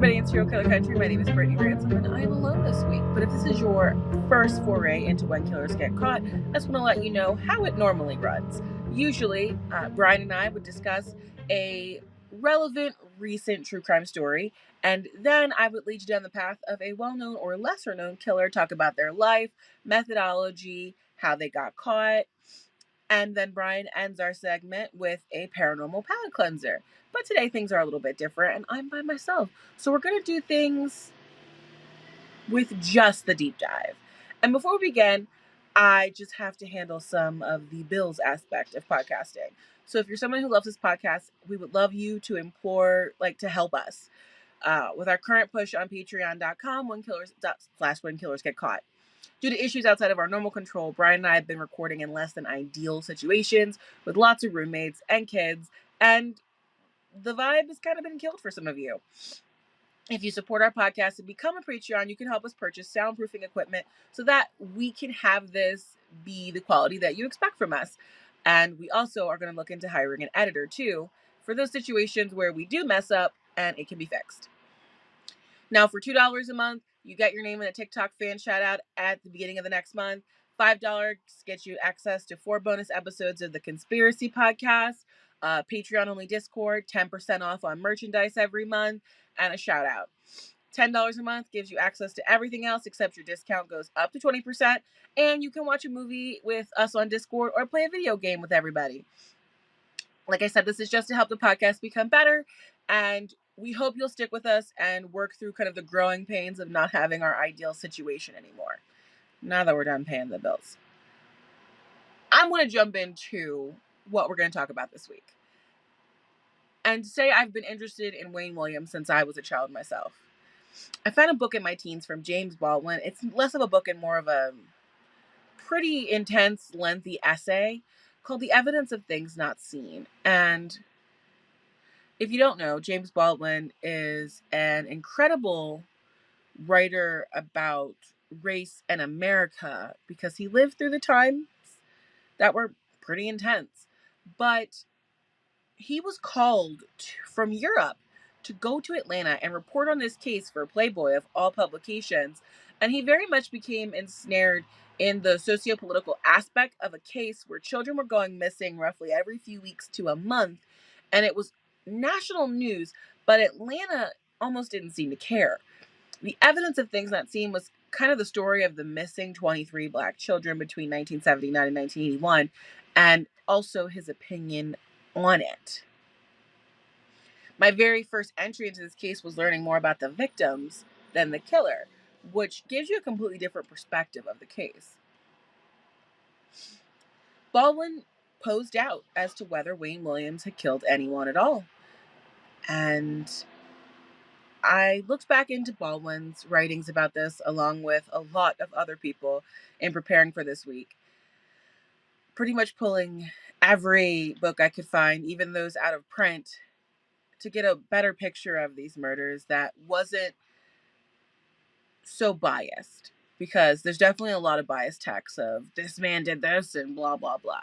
everybody in Serial Killer Country. My name is Brittany and I am alone this week. But if this is your first foray into When Killers Get Caught, I just want to let you know how it normally runs. Usually, Brian and I would discuss a relevant, recent true crime story, and then I would lead you down the path of a well-known or lesser-known killer, talk about their life, methodology, how they got caught, and then Brian ends our segment with a paranormal palate cleanser. But today things are a little bit different and I'm by myself. So we're going to do things with just the deep dive. And before we begin, I just have to handle some of the bills aspect of podcasting. So if you're someone who loves this podcast, we would love you to to help us with our current push on patreon.com, when killers get caught. Due to issues outside of our normal control, Brian and I have been recording in less than ideal situations with lots of roommates and kids, and the vibe has kind of been killed for some of you. If you support our podcast and become a Patreon, you can help us purchase soundproofing equipment so that we can have this be the quality that you expect from us. And we also are going to look into hiring an editor too, for those situations where we do mess up and it can be fixed. Now, for $2 a month, you get your name in a TikTok fan shout out at the beginning of the next month. $5 gets you access to 4 bonus episodes of the Conspiracy Podcast, Patreon only Discord, 10% off on merchandise every month, and a shout out. $10 a month gives you access to everything else except your discount goes up to 20%, and you can watch a movie with us on Discord or play a video game with everybody. Like I said, this is just to help the podcast become better, and we hope you'll stick with us and work through kind of the growing pains of not having our ideal situation anymore. Now that we're done paying the bills, I'm going to jump into what we're going to talk about this week. And to say I've been interested in Wayne Williams since I was a child myself. I found a book in my teens from James Baldwin. It's less of a book and more of a pretty intense, lengthy essay called The Evidence of Things Not Seen. And if you don't know, James Baldwin is an incredible writer about race and America because he lived through the times that were pretty intense. But he was called from Europe to go to Atlanta and report on this case for Playboy of all publications. And he very much became ensnared in the socio-political aspect of a case where children were going missing roughly every few weeks to a month. And it was national news, but Atlanta almost didn't seem to care. The Evidence of Things Not Seen was kind of the story of the missing 23 Black children between 1979 and 1981, and also his opinion on it. My very first entry into this case was learning more about the victims than the killer, which gives you a completely different perspective of the case. Baldwin posed doubt as to whether Wayne Williams had killed anyone at all. And I looked back into Baldwin's writings about this along with a lot of other people in preparing for this week. Pretty much pulling every book I could find, even those out of print, to get a better picture of these murders that wasn't so biased. Because there's definitely a lot of biased texts of this man did this and blah, blah, blah.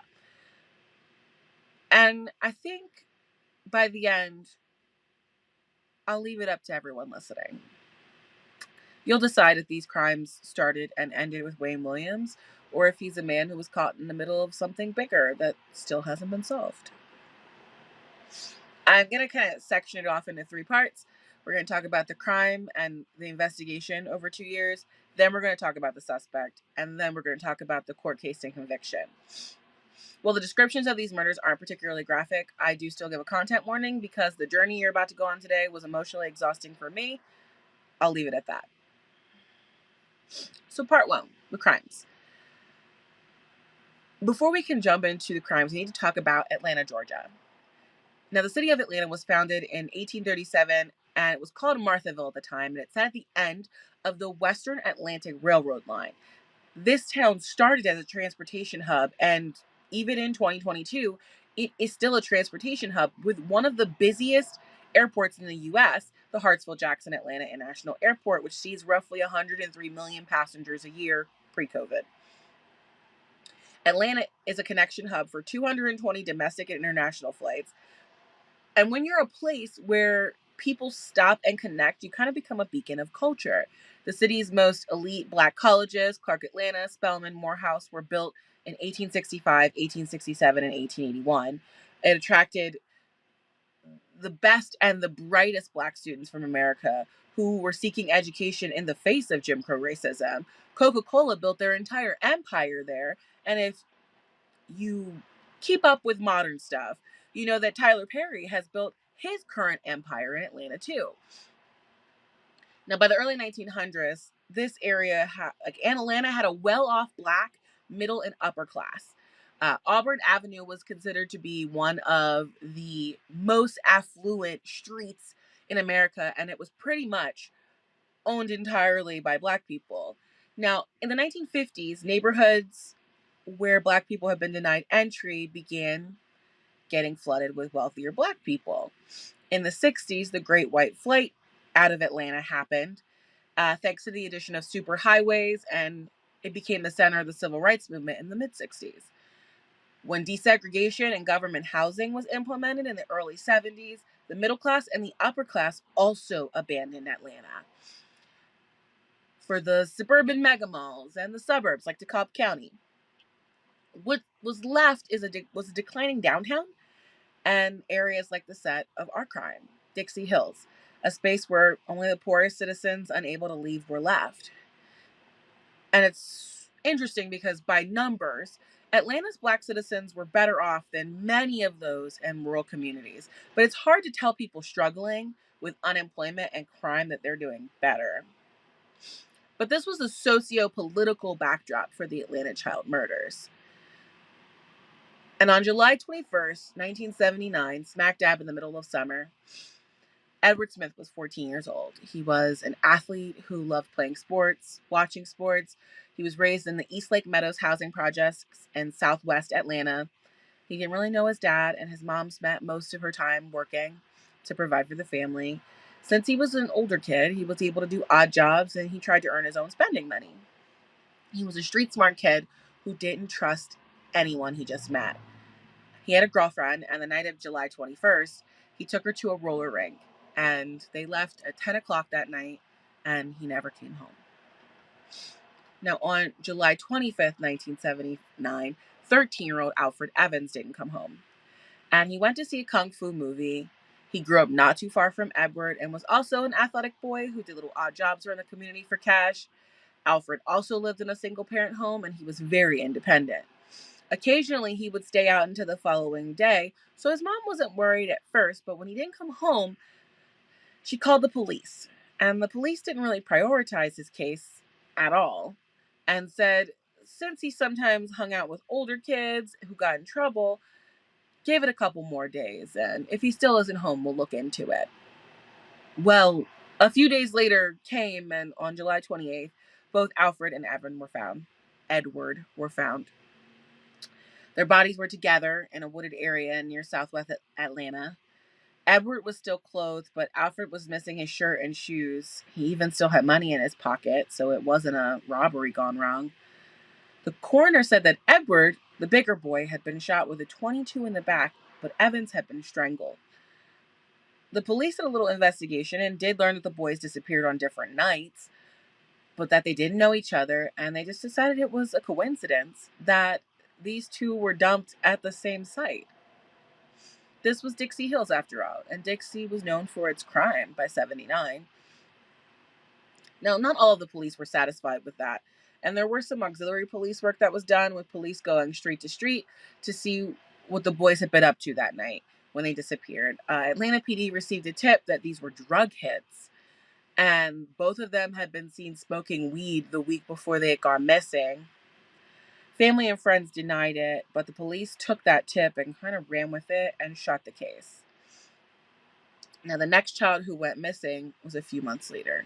And I think by the end, I'll leave it up to everyone listening. You'll decide if these crimes started and ended with Wayne Williams, or if he's a man who was caught in the middle of something bigger that still hasn't been solved. I'm going to kind of section it off into 3 parts. We're going to talk about the crime and the investigation over 2 years. Then we're going to talk about the suspect. And then we're going to talk about the court case and conviction. While the descriptions of these murders aren't particularly graphic, I do still give a content warning because the journey you're about to go on today was emotionally exhausting for me. I'll leave it at that. So part 1, the crimes. Before we can jump into the crimes, we need to talk about Atlanta, Georgia. Now, the city of Atlanta was founded in 1837, and it was called Marthaville at the time, and it sat at the end of the Western Atlantic Railroad line. This town started as a transportation hub, and even in 2022, it is still a transportation hub with one of the busiest airports in the U.S., the Hartsfield-Jackson Atlanta International Airport, which sees roughly 103 million passengers a year pre-COVID. Atlanta is a connection hub for 220 domestic and international flights. And when you're a place where people stop and connect, you kind of become a beacon of culture. The city's most elite Black colleges, Clark Atlanta, Spelman, Morehouse, were built in 1865, 1867, and 1881. It attracted the best and the brightest Black students from America who were seeking education in the face of Jim Crow racism. Coca-Cola built their entire empire there. And if you keep up with modern stuff, you know that Tyler Perry has built his current empire in Atlanta too. Now, by the early 1900s, this area, Atlanta, had a well-off Black middle and upper class. Auburn Avenue was considered to be one of the most affluent streets in America, and it was pretty much owned entirely by Black people. Now, in the 1950s, neighborhoods where Black people have been denied entry began getting flooded with wealthier Black people. In the 60s, the Great White Flight out of Atlanta happened, thanks to the addition of superhighways, and it became the center of the civil rights movement in the mid 60s. When desegregation and government housing was implemented in the early 70s, the middle class and the upper class also abandoned Atlanta for the suburban megamalls and the suburbs like DeKalb County. What was left was a declining downtown and areas like the set of our crime, Dixie Hills, a space where only the poorest citizens unable to leave were left. And it's interesting because by numbers, Atlanta's Black citizens were better off than many of those in rural communities. But it's hard to tell people struggling with unemployment and crime that they're doing better. But this was the socio-political backdrop for the Atlanta child murders. And on July 21st, 1979, smack dab in the middle of summer, Edward Smith was 14 years old. He was an athlete who loved playing sports, watching sports. He was raised in the East Lake Meadows housing projects in Southwest Atlanta. He didn't really know his dad, and his mom spent most of her time working to provide for the family. Since he was an older kid, he was able to do odd jobs, and he tried to earn his own spending money. He was a street smart kid who didn't trust anyone he just met. He had a girlfriend, and the night of July 21st, he took her to a roller rink, and they left at 10 o'clock that night, and he never came home. Now, on July 25th, 1979, 13-year-old Alfred Evans didn't come home, and he went to see a kung fu movie. He grew up not too far from Edward and was also an athletic boy who did little odd jobs around the community for cash. Alfred also lived in a single-parent home, and he was very independent. Occasionally, he would stay out into the following day, so his mom wasn't worried at first, but when he didn't come home, she called the police. And the police didn't really prioritize his case at all and said, since he sometimes hung out with older kids who got in trouble, give it a couple more days, and if he still isn't home, we'll look into it. Well, a few days later came, and on July 28th, both Alfred and Edward were found. Their bodies were together in a wooded area near southwest Atlanta. Edward was still clothed, but Alfred was missing his shirt and shoes. He even still had money in his pocket, so it wasn't a robbery gone wrong. The coroner said that Edward, the bigger boy, had been shot with a .22 in the back, but Evans had been strangled. The police did a little investigation and did learn that the boys disappeared on different nights, but that they didn't know each other, and they just decided it was a coincidence that these two were dumped at the same site. This was Dixie Hills, after all, and Dixie was known for its crime by 79. Now, not all of the police were satisfied with that, and there were some auxiliary police work that was done, with police going street to street to see what the boys had been up to that night when they disappeared. Atlanta PD received a tip that these were drug hits, and both of them had been seen smoking weed the week before they had gone missing. Family and friends denied it, but the police took that tip and kind of ran with it and shot the case. Now, the next child who went missing was a few months later.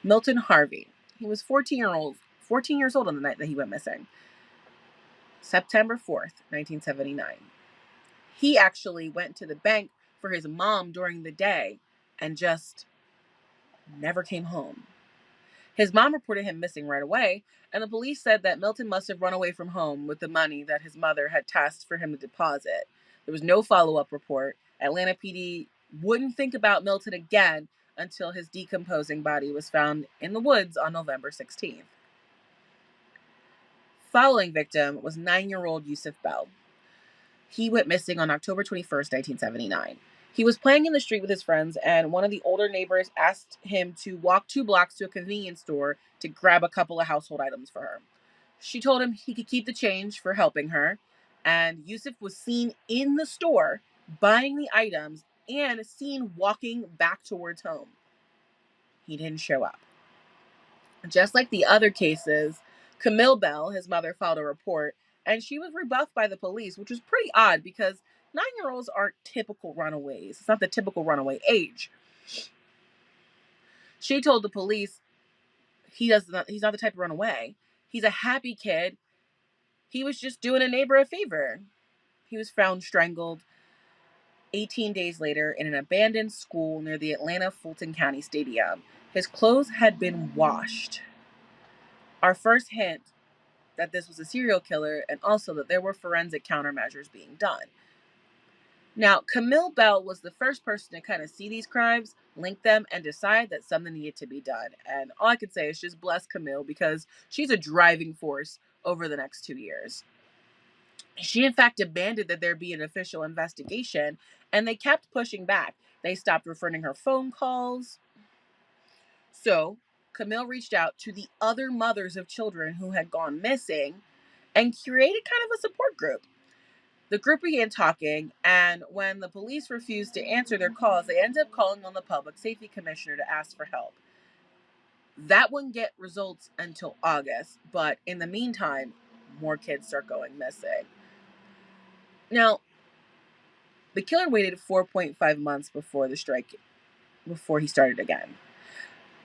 Milton Harvey. He was 14 years old on the night that he went missing. September 4th, 1979. He actually went to the bank for his mom during the day and just never came home. His mom reported him missing right away, and the police said that Milton must have run away from home with the money that his mother had tasked for him to deposit. There was no follow-up report. Atlanta PD wouldn't think about Milton again until his decomposing body was found in the woods on November 16th. Following victim was 9-year-old Yusuf Bell. He went missing on October 21st, 1979. He was playing in the street with his friends, and one of the older neighbors asked him to walk 2 blocks to a convenience store to grab a couple of household items for her. She told him he could keep the change for helping her, and Yusuf was seen in the store buying the items and seen walking back towards home. He didn't show up. Just like the other cases, Camille Bell, his mother, filed a report, and she was rebuffed by the police, which was pretty odd because 9-year-olds aren't typical runaways. It's not the typical runaway age. She told the police he's not the type to run away. He's a happy kid. He was just doing a neighbor a favor. He was found strangled 18 days later in an abandoned school near the Atlanta Fulton County Stadium. His clothes had been washed. Our first hint that this was a serial killer, and also that there were forensic countermeasures being done. Now, Camille Bell was the first person to kind of see these crimes, link them, and decide that something needed to be done. And all I could say is just bless Camille, because she's a driving force over the next 2 years. She, in fact, demanded that there be an official investigation, and they kept pushing back. They stopped returning her phone calls. So, Camille reached out to the other mothers of children who had gone missing and created kind of a support group. The group began talking, and when the police refused to answer their calls, they ended up calling on the public safety commissioner to ask for help. That wouldn't get results until August, but in the meantime, more kids start going missing. Now, the killer waited 4.5 months before he started again.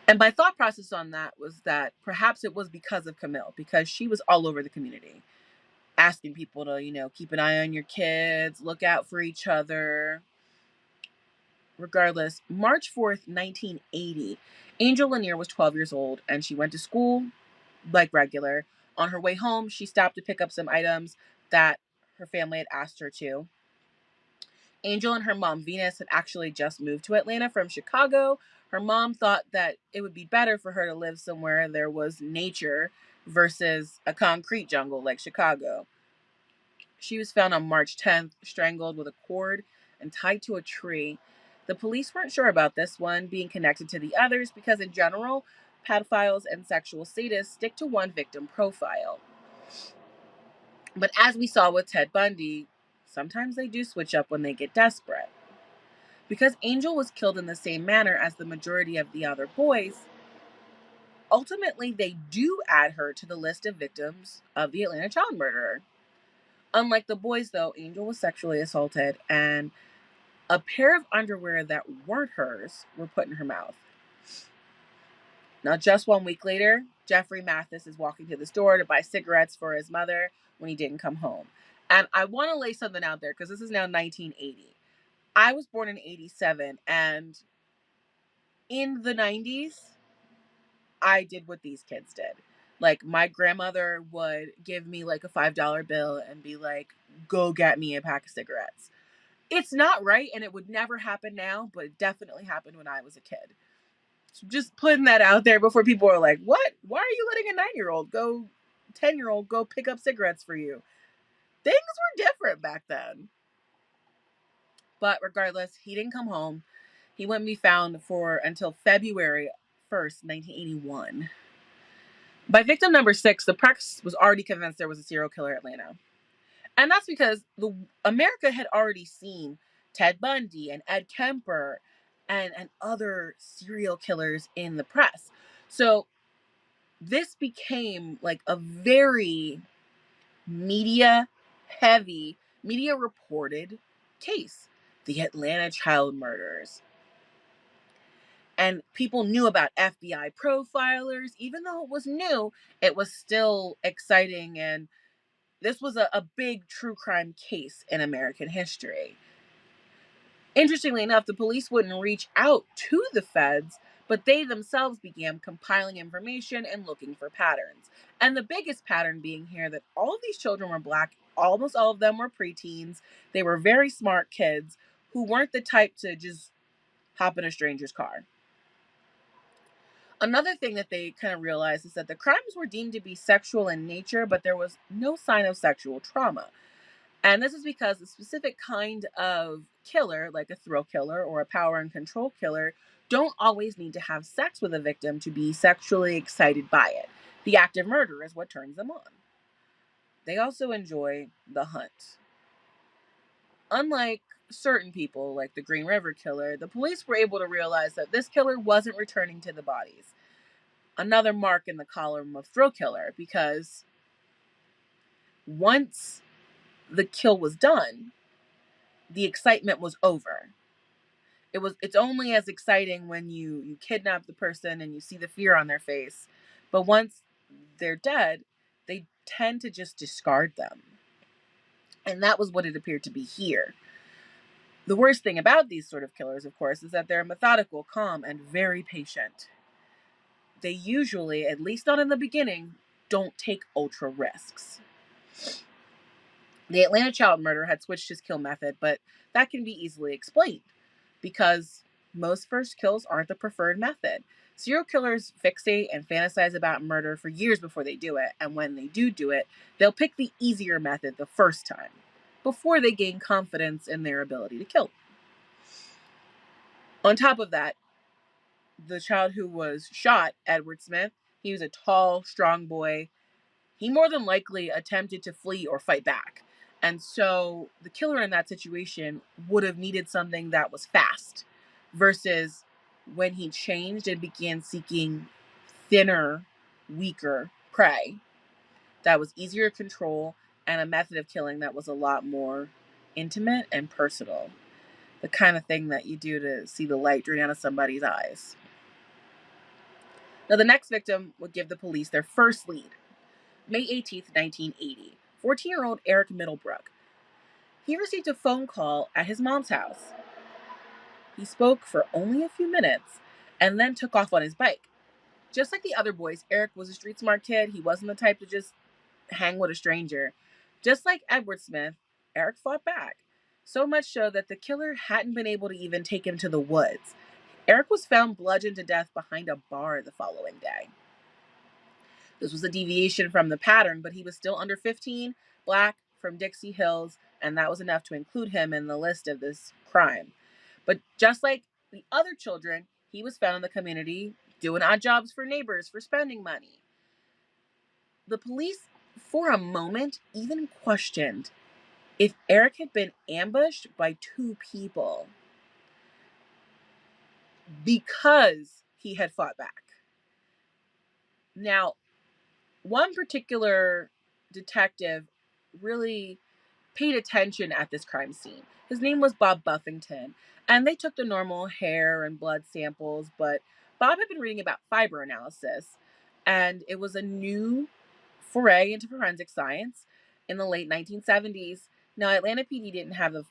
And my thought process on that was that perhaps it was because of Camille, because she was all over the community, asking people to, keep an eye on your kids, look out for each other. Regardless, March 4th, 1980, Angel Lanier was 12 years old, and she went to school like regular. On her way home, she stopped to pick up some items that her family had asked her to. Angel and her mom, Venus, had actually just moved to Atlanta from Chicago. Her mom thought that it would be better for her to live somewhere there was nature versus a concrete jungle like Chicago. She was found on March 10th, strangled with a cord and tied to a tree. The police weren't sure about this one being connected to the others because, in general, pedophiles and sexual sadists stick to one victim profile. But as we saw with Ted Bundy, sometimes they do switch up when they get desperate. Because Angel was killed in the same manner as the majority of the other boys, ultimately they do add her to the list of victims of the Atlanta child murderer. Unlike the boys, though, Angel was sexually assaulted, and a pair of underwear that weren't hers were put in her mouth. Now, just 1 week later, Jeffrey Mathis is walking to the store to buy cigarettes for his mother when he didn't come home. And I want to lay something out there because this is now 1980. I was born in 87, and in the 90s, I did what these kids did. Like, my grandmother would give me like a $5 bill and be like, go get me a pack of cigarettes. It's not right, and it would never happen now, but it definitely happened when I was a kid. So just putting that out there before people are like, what? Why are you letting a 9-year-old 10-year-old go pick up cigarettes for you? Things were different back then. But regardless, he didn't come home. He wouldn't be found until February 1st, 1981. By victim number 6, the press was already convinced there was a serial killer in Atlanta. And that's because America had already seen Ted Bundy and Ed Kemper and other serial killers in the press. So this became like a very media reported case, the Atlanta child murders. And people knew about FBI profilers. Even though it was new, it was still exciting, and this was a big true crime case in American history. Interestingly enough, the police wouldn't reach out to the feds, but they themselves began compiling information and looking for patterns. And the biggest pattern being here that all of these children were Black. Almost all of them were preteens. They were very smart kids who weren't the type to just hop in a stranger's car. Another thing that they kind of realized is that the crimes were deemed to be sexual in nature, but there was no sign of sexual trauma. And this is because a specific kind of killer, like a thrill killer or a power and control killer, don't always need to have sex with a victim to be sexually excited by it. The act of murder is what turns them on. They also enjoy the hunt. Unlike certain people, like the Green River Killer, the police were able to realize that this killer wasn't returning to the bodies. Another mark in the column of thrill killer, because once the kill was done, the excitement was over. It's only as exciting when you kidnap the person and you see the fear on their face. But once they're dead, they tend to just discard them. And that was what it appeared to be here. The worst thing about these sort of killers, of course, is that they're methodical, calm, and very patient. They usually, at least not in the beginning, don't take ultra risks. The Atlanta child murderer had switched his kill method, but that can be easily explained because most first kills aren't the preferred method. Serial killers fixate and fantasize about murder for years before they do it, and when they do it, they'll pick the easier method the first time before they gain confidence in their ability to kill. On top of that, the child who was shot, Edward Smith, he was a tall, strong boy. He more than likely attempted to flee or fight back. And so the killer in that situation would have needed something that was fast versus when he changed and began seeking thinner, weaker prey that was easier to control and a method of killing that was a lot more intimate and personal. The kind of thing that you do to see the light drain out of somebody's eyes. Now, the next victim would give the police their first lead. May 18th, 1980, 14-year-old Eric Middlebrook. He received a phone call at his mom's house. He spoke for only a few minutes and then took off on his bike. Just like the other boys, Eric was a street smart kid. He wasn't the type to just hang with a stranger. Just like Edward Smith, Eric fought back. So much so that the killer hadn't been able to even take him to the woods. Eric was found bludgeoned to death behind a bar the following day. This was a deviation from the pattern, but he was still under 15, black, from Dixie Hills, and that was enough to include him in the list of this crime. But just like the other children, he was found in the community doing odd jobs for neighbors for spending money. The police, for a moment, even questioned if Eric had been ambushed by two people because he had fought back. Now, one particular detective really paid attention at this crime scene. His name was Bob Buffington, and they took the normal hair and blood samples, but Bob had been reading about fiber analysis, and it was a new foray into forensic science in the late 1970s. Now, Atlanta PD didn't have the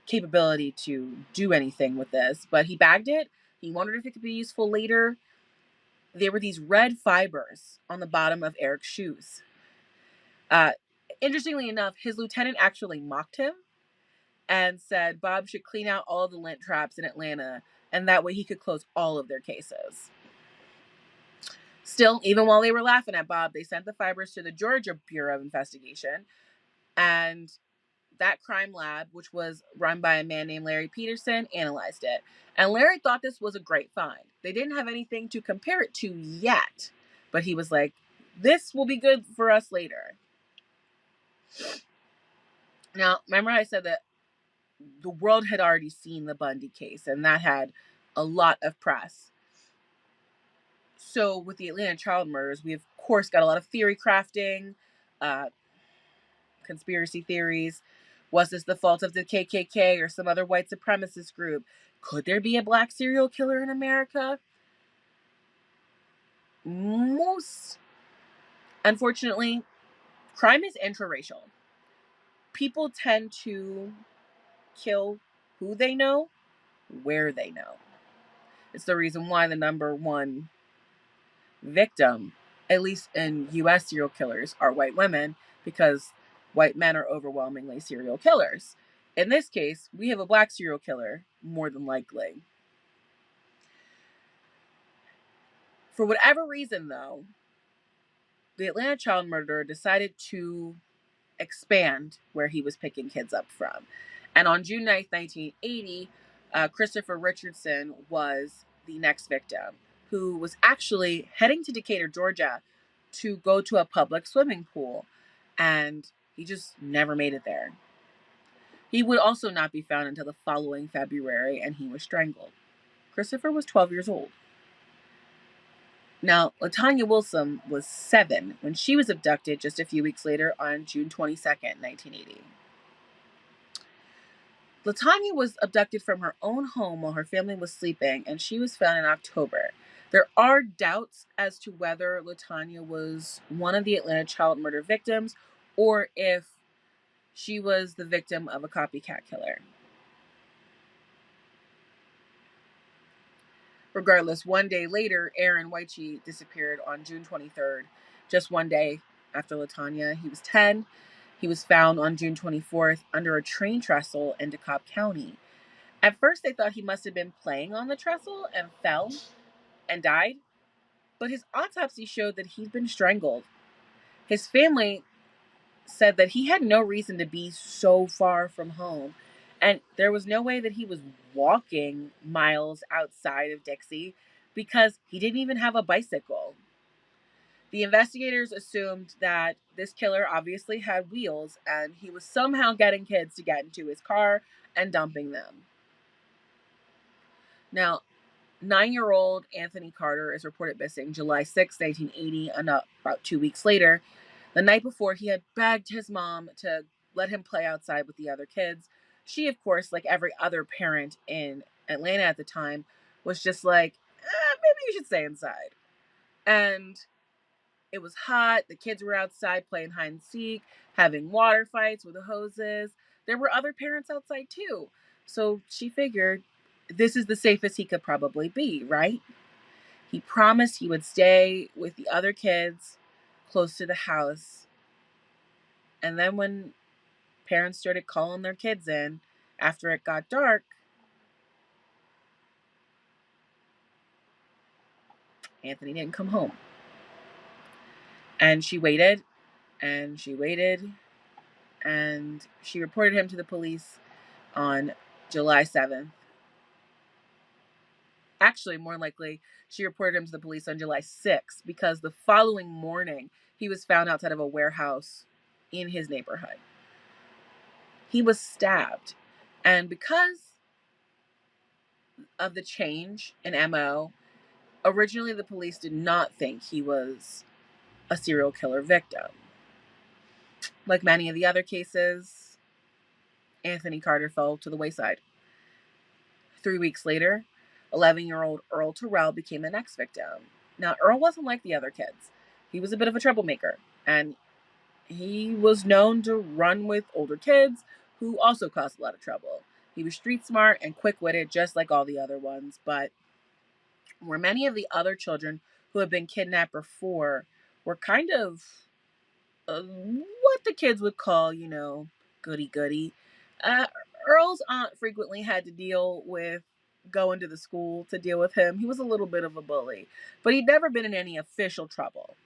capability to do anything with this, but he bagged it. He wondered if it could be useful later. There were these red fibers on the bottom of Eric's shoes. Interestingly enough, his lieutenant actually mocked him and said Bob should clean out all the lint traps in Atlanta, and that way he could close all of their cases. Still, even while they were laughing at Bob, they sent the fibers to the Georgia Bureau of Investigation, and that crime lab, which was run by a man named Larry Peterson, analyzed it. And Larry thought this was a great find. They didn't have anything to compare it to yet, but he was like, this will be good for us later. Now, remember I said that the world had already seen the Bundy case, and that had a lot of press. So with the Atlanta child murders, we of course got a lot of theory crafting, conspiracy theories. Was this the fault of the KKK or some other white supremacist group? Could there be a black serial killer in America? Unfortunately, crime is intraracial. People tend to kill who they know, where they know. It's the reason why the number one victim, at least in US serial killers, are white women, because white men are overwhelmingly serial killers. In this case, we have a black serial killer, more than likely. For whatever reason, though, the Atlanta child murderer decided to expand where he was picking kids up from. And on June 9th, 1980, Christopher Richardson was the next victim, who was actually heading to Decatur, Georgia to go to a public swimming pool. And he just never made it there. He would also not be found until the following February, and he was strangled. Christopher was 12 years old. Now, LaTanya Wilson was 7 when she was abducted just a few weeks later on June 22nd, 1980. LaTanya was abducted from her own home while her family was sleeping, and she was found in October. There are doubts as to whether LaTanya was one of the Atlanta child murder victims or if she was the victim of a copycat killer. Regardless, one day later, Aaron Weiche disappeared on June 23rd, just one day after LaTanya. He was 10. He was found on June 24th under a train trestle in DeKalb County. At first, they thought he must have been playing on the trestle and fell and died, but his autopsy showed that he'd been strangled. His family said that he had no reason to be so far from home, and there was no way that he was walking miles outside of Dixie because he didn't even have a bicycle. The investigators assumed that this killer obviously had wheels and he was somehow getting kids to get into his car and dumping them. Now, 9-year-old Anthony Carter is reported missing July 6, 1980, and about 2 weeks later. The night before, he had begged his mom to let him play outside with the other kids. She, of course, like every other parent in Atlanta at the time, was just like, maybe you should stay inside. And it was hot. The kids were outside playing hide and seek, having water fights with the hoses. There were other parents outside too. So she figured this is the safest he could probably be, right? He promised he would stay with the other kids close to the house. And then when parents started calling their kids in after it got dark, Anthony didn't come home. And she waited and she waited and she reported him to the police on July 7th. Actually, more likely, she reported him to the police on July 6th because the following morning, he was found outside of a warehouse in his neighborhood. He was stabbed. And because of the change in MO, originally the police did not think he was a serial killer victim. Like many of the other cases, Anthony Carter fell to the wayside. 3 weeks later, 11-year-old Earl Terrell became the next victim. Now, Earl wasn't like the other kids. He was a bit of a troublemaker, and he was known to run with older kids who also caused a lot of trouble. He was street smart and quick-witted, just like all the other ones, but where many of the other children who had been kidnapped before were kind of what the kids would call, goody-goody. Earl's aunt frequently had to deal with going to the school to deal with him. He was a little bit of a bully, but he'd never been in any official trouble.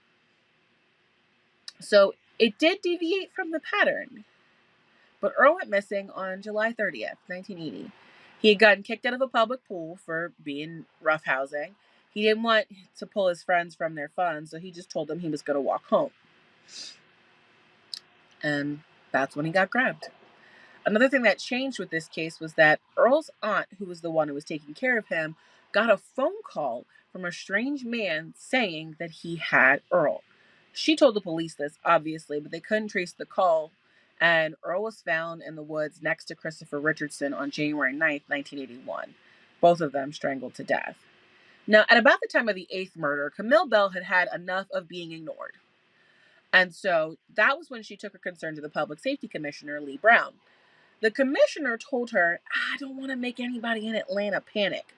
So it did deviate from the pattern. But Earl went missing on July 30th, 1980. He had gotten kicked out of a public pool for being roughhousing. He didn't want to pull his friends from their fun, so he just told them he was going to walk home. And that's when he got grabbed. Another thing that changed with this case was that Earl's aunt, who was the one who was taking care of him, got a phone call from a strange man saying that he had Earl. She told the police this, obviously, but they couldn't trace the call, and Earl was found in the woods next to Christopher Richardson on January 9th, 1981. Both of them strangled to death. Now, at about the time of the 8th murder, Camille Bell had had enough of being ignored. And so that was when she took her concern to the Public Safety Commissioner, Lee Brown. The commissioner told her, I don't want to make anybody in Atlanta panic,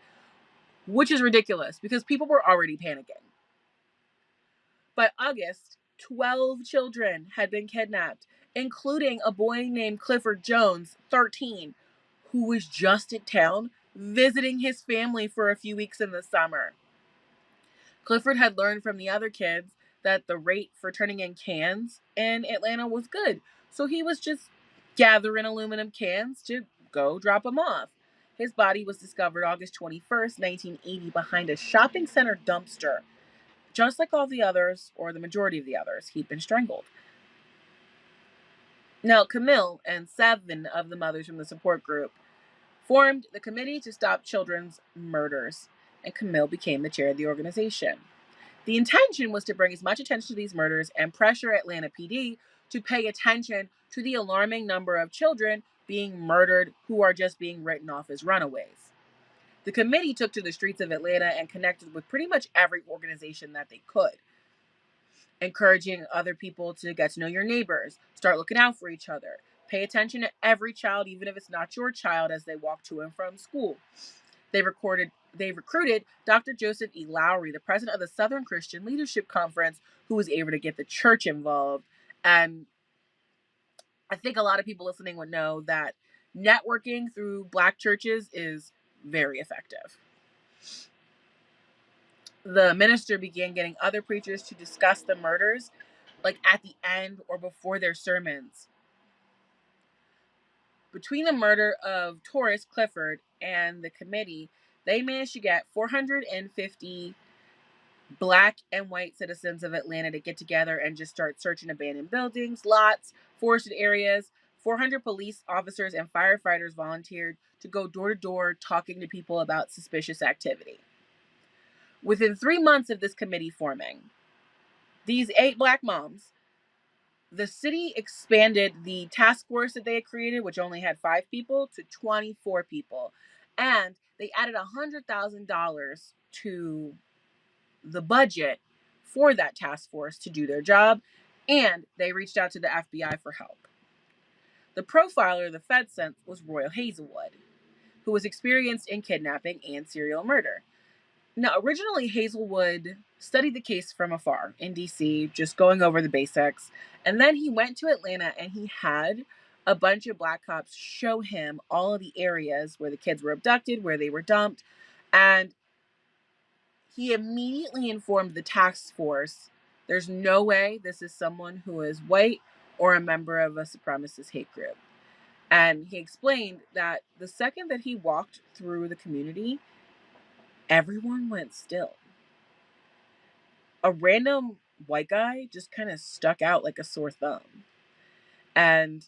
which is ridiculous because people were already panicking. By August, 12 children had been kidnapped, including a boy named Clifford Jones, 13, who was just in town visiting his family for a few weeks in the summer. Clifford had learned from the other kids that the rate for turning in cans in Atlanta was good, so he was just gathering aluminum cans to go drop them off. His body was discovered August 21st, 1980, behind a shopping center dumpster. Just like all the others, or the majority of the others, he'd been strangled. Now, Camille and 7 of the mothers from the support group formed the Committee to Stop Children's Murders, and Camille became the chair of the organization. The intention was to bring as much attention to these murders and pressure Atlanta PD to pay attention to the alarming number of children being murdered who are just being written off as runaways. The committee took to the streets of Atlanta and connected with pretty much every organization that they could, encouraging other people to get to know your neighbors, start looking out for each other, pay attention to every child, even if it's not your child, as they walk to and from school. They recruited Dr. Joseph E. Lowry, the president of the Southern Christian Leadership Conference, who was able to get the church involved. And I think a lot of people listening would know that networking through Black churches is very effective. The minister began getting other preachers to discuss the murders, like at the end or before their sermons. Between the murder of Taurus Clifford and the committee, they managed to get 450 Black and white citizens of Atlanta to get together and just start searching abandoned buildings, lots, forested areas. 400 police officers and firefighters volunteered to go door to door talking to people about suspicious activity. Within 3 months of this committee forming, these 8 Black moms, the city expanded the task force that they had created, which only had 5 people, to 24 people. And they added $100,000 to the budget for that task force to do their job, and they reached out to the FBI for help. The profiler the Fed sent was Royal Hazelwood, who was experienced in kidnapping and serial murder. Now, originally, Hazelwood studied the case from afar in DC, just going over the basics, and then he went to Atlanta and he had a bunch of Black cops show him all of the areas where the kids were abducted, where they were dumped, and he immediately informed the task force, there's no way this is someone who is white or a member of a supremacist hate group. And he explained that the second that he walked through the community, everyone went still. A random white guy just kind of stuck out like a sore thumb. And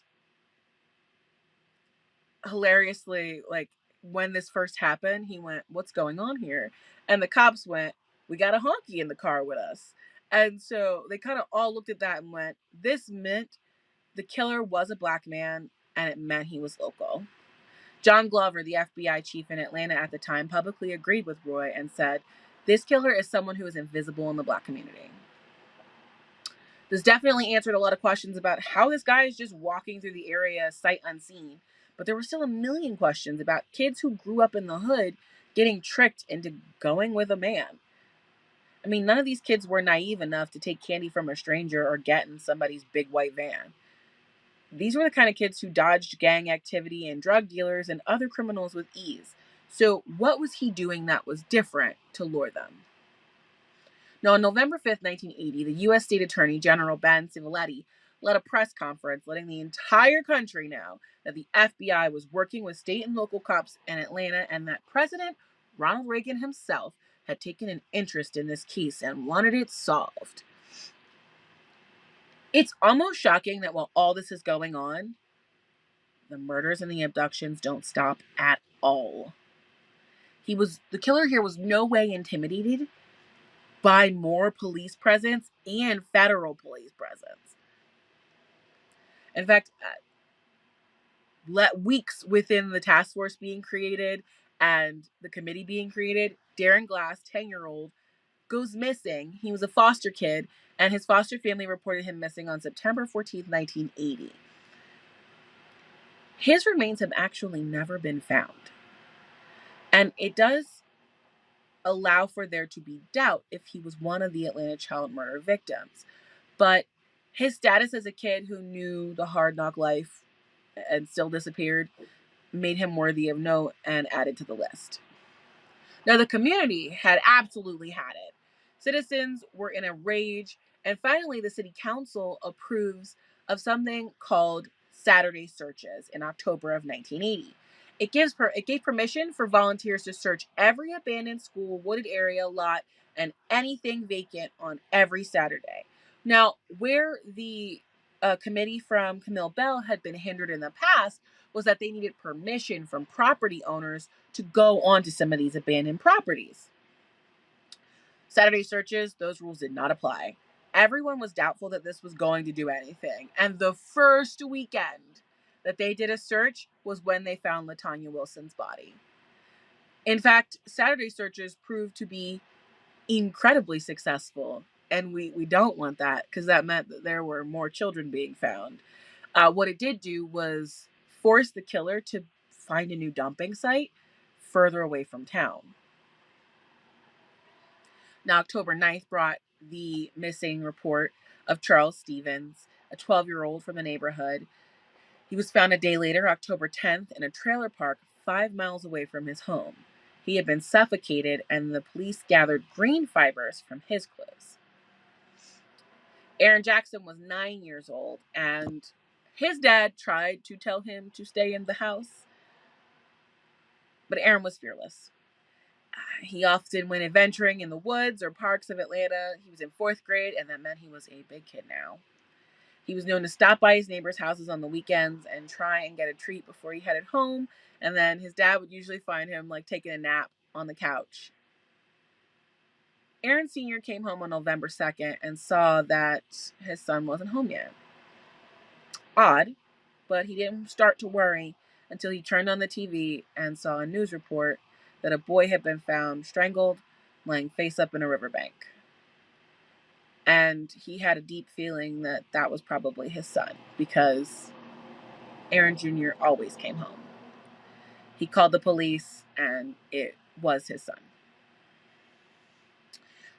hilariously, like, when this first happened, he went, "What's going on here?" And the cops went, "We got a honky in the car with us." And so they kind of all looked at that and went, this meant the killer was a Black man, and it meant he was local. John Glover, the FBI chief in Atlanta at the time, publicly agreed with Roy and said, "This killer is someone who is invisible in the Black community." This definitely answered a lot of questions about how this guy is just walking through the area sight unseen. But there were still a million questions about kids who grew up in the hood getting tricked into going with a man. I mean, none of these kids were naive enough to take candy from a stranger or get in somebody's big white van. These were the kind of kids who dodged gang activity and drug dealers and other criminals with ease. So what was he doing that was different to lure them? Now, on November 5th, 1980, the U.S. State Attorney General Ben Civiletti led a press conference letting the entire country know that the FBI was working with state and local cops in Atlanta and that President Ronald Reagan himself had taken an interest in this case and wanted it solved. It's almost shocking that while all this is going on, the murders and the abductions don't stop at all. The killer here was no way intimidated by more police presence and federal police presence. In fact, weeks within the task force being created and the committee being created, Darren Glass, 10-year-old, goes missing. He was a foster kid, and his foster family reported him missing on September 14th, 1980. His remains have actually never been found. And it does allow for there to be doubt if he was one of the Atlanta child murder victims. But his status as a kid who knew the hard knock life and still disappeared made him worthy of note and added to the list. Now, the community had absolutely had it. Citizens were in a rage, and finally the city council approves of something called Saturday searches in October of 1980. It gave permission for volunteers to search every abandoned school, wooded area, lot, and anything vacant on every Saturday. Now, where the committee from Camille Bell had been hindered in the past was that they needed permission from property owners to go onto some of these abandoned properties. Saturday searches, those rules did not apply. Everyone was doubtful that this was going to do anything. And the first weekend that they did a search was when they found LaTanya Wilson's body. In fact, Saturday searches proved to be incredibly successful. And we don't want that, because that meant that there were more children being found. What it did do was force the killer to find a new dumping site further away from town. Now, October 9th brought the missing report of Charles Stevens, a 12-year-old from the neighborhood. He was found a day later, October 10th, in a trailer park 5 miles away from his home. He had been suffocated, and the police gathered green fibers from his clothes. Aaron Jackson was 9 years old, and his dad tried to tell him to stay in the house, but Aaron was fearless. He often went adventuring in the woods or parks of Atlanta. He was in 4th grade, and that meant he was a big kid now. He was known to stop by his neighbors' houses on the weekends and try and get a treat before he headed home. And then his dad would usually find him taking a nap on the couch. Aaron Sr. came home on November 2nd and saw that his son wasn't home yet. Odd, but he didn't start to worry until he turned on the TV and saw a news report that a boy had been found strangled, laying face up in a riverbank. And he had a deep feeling that that was probably his son, because Aaron Jr. always came home. He called the police, and it was his son.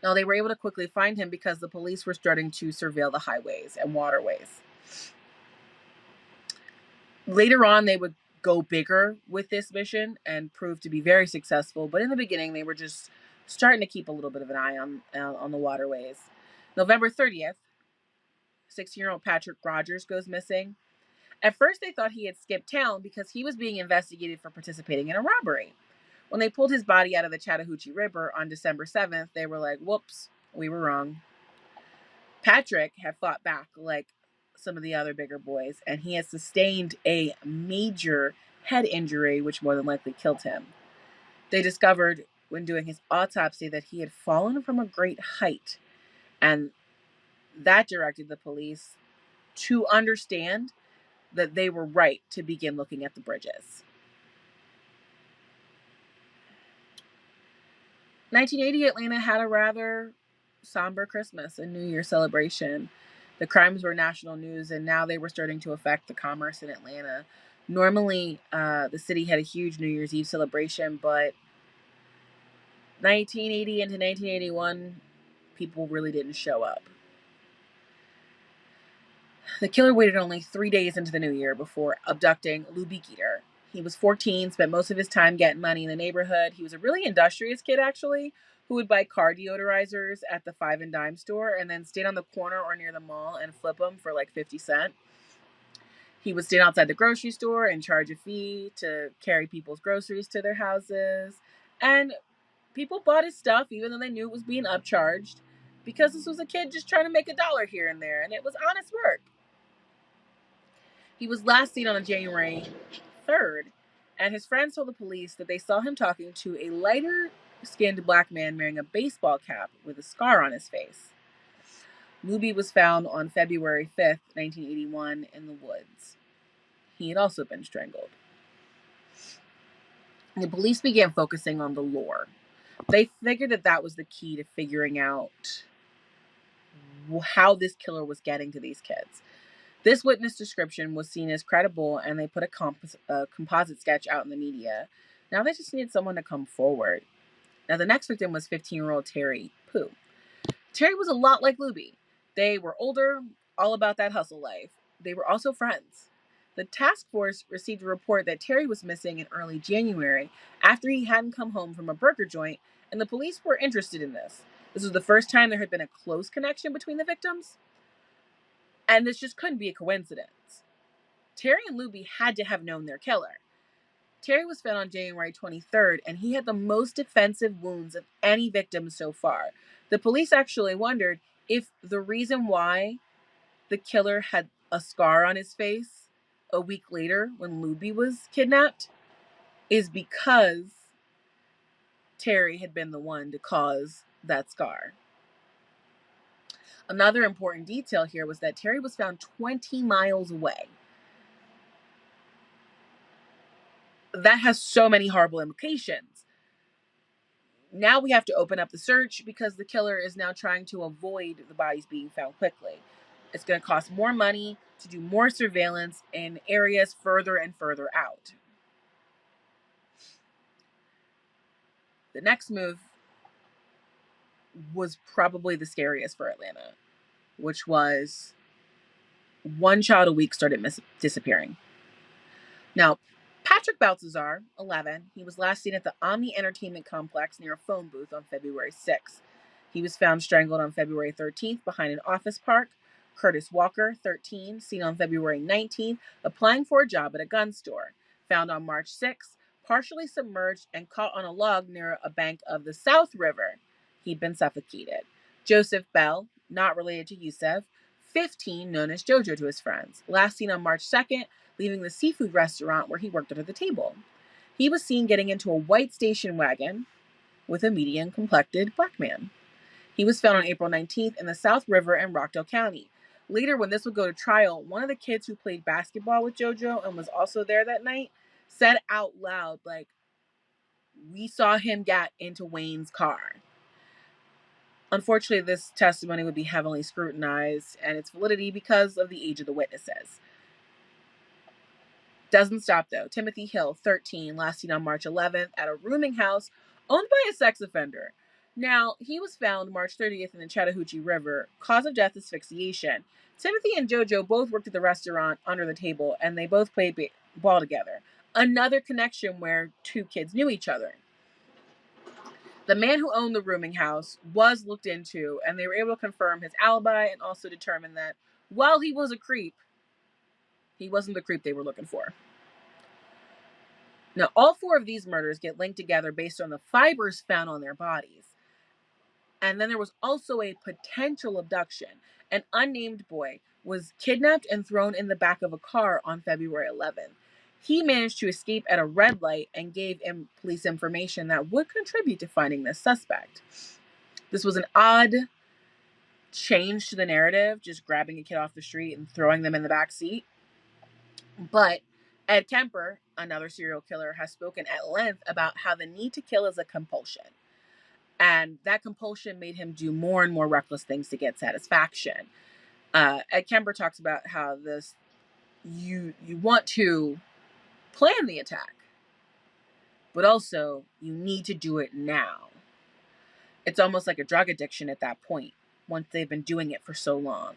Now, they were able to quickly find him because the police were starting to surveil the highways and waterways. Later on, they would go bigger with this mission and prove to be very successful. But in the beginning, they were just starting to keep a little bit of an eye on the waterways. November 30th, 16-year-old Patrick Rogers goes missing. At first, they thought he had skipped town because he was being investigated for participating in a robbery. When they pulled his body out of the Chattahoochee River on December 7th, they were like, whoops, we were wrong. Patrick had fought back like some of the other bigger boys, and he had sustained a major head injury, which more than likely killed him. They discovered when doing his autopsy that he had fallen from a great height, and that directed the police to understand that they were right to begin looking at the bridges. 1980, Atlanta had a rather somber Christmas and New Year celebration. The crimes were national news, and now they were starting to affect the commerce in Atlanta. Normally, the city had a huge New Year's Eve celebration, but 1980 into 1981, people really didn't show up. The killer waited only 3 days into the new year before abducting Lou Geeter. He was 14, spent most of his time getting money in the neighborhood. He was a really industrious kid, actually, who would buy car deodorizers at the 5 and dime store and then stand on the corner or near the mall and flip them for 50 cents. He would stand outside the grocery store and charge a fee to carry people's groceries to their houses. And people bought his stuff even though they knew it was being upcharged, because this was a kid just trying to make $1 here and there, and it was honest work. He was last seen on January 3rd, and his friends told the police that they saw him talking to a lighter-skinned black man wearing a baseball cap with a scar on his face. Luby was found on February 5th, 1981, in the woods. He had also been strangled. The police began focusing on the lore. They figured that that was the key to figuring out how this killer was getting to these kids. This witness description was seen as credible, and they put a composite sketch out in the media. Now they just needed someone to come forward. Now the next victim was 15-year-old Terry Pooh. Terry was a lot like Luby. They were older, all about that hustle life. They were also friends. The task force received a report that Terry was missing in early January after he hadn't come home from a burger joint, and the police were interested in this. This was the first time there had been a close connection between the victims, and this just couldn't be a coincidence. Terry and Luby had to have known their killer. Terry was found on January 23rd, and he had the most defensive wounds of any victim so far. The police actually wondered if the reason why the killer had a scar on his face a week later when Luby was kidnapped is because Terry had been the one to cause that scar. Another important detail here was that Terry was found 20 miles away. That has so many horrible implications. Now we have to open up the search because the killer is now trying to avoid the bodies being found quickly. It's going to cost more money to do more surveillance in areas further and further out. The next move was probably the scariest for Atlanta, which was one child a week started disappearing. Now, Patrick Baltazar, 11, he was last seen at the Omni Entertainment Complex near a phone booth on February 6th. He was found strangled on February 13th behind an office park. Curtis Walker, 13, seen on February 19th, applying for a job at a gun store. Found on March 6th, partially submerged and caught on a log near a bank of the South River. He'd been suffocated. Joseph Bell, not related to Yusef, 15, known as Jojo to his friends. Last seen on March 2nd, leaving the seafood restaurant where he worked under the table. He was seen getting into a white station wagon with a medium-complected black man. He was found on April 19th in the South River in Rockdale County. Later, when this would go to trial, one of the kids who played basketball with JoJo and was also there that night said out loud, like, we saw him get into Wayne's car. Unfortunately, this testimony would be heavily scrutinized and its validity because of the age of the witnesses. Doesn't stop though. Timothy Hill, 13, last seen on March 11th at a rooming house owned by a sex offender. Now, he was found March 30th in the Chattahoochee River. Cause of death, asphyxiation. Timothy and JoJo both worked at the restaurant under the table, and they both played ball together. Another connection where two kids knew each other. The man who owned the rooming house was looked into, and they were able to confirm his alibi and also determine that while he was a creep, he wasn't the creep they were looking for. Now, all four of these murders get linked together based on the fibers found on their bodies. And then there was also a potential abduction. An unnamed boy was kidnapped and thrown in the back of a car on February 11th. He managed to escape at a red light and gave police information that would contribute to finding this suspect. This was an odd change to the narrative, just grabbing a kid off the street and throwing them in the back seat. But Ed Kemper, another serial killer, has spoken at length about how the need to kill is a compulsion. And that compulsion made him do more and more reckless things to get satisfaction. Ed Kemper talks about how you want to plan the attack, but also you need to do it now. It's almost like a drug addiction at that point, once they've been doing it for so long.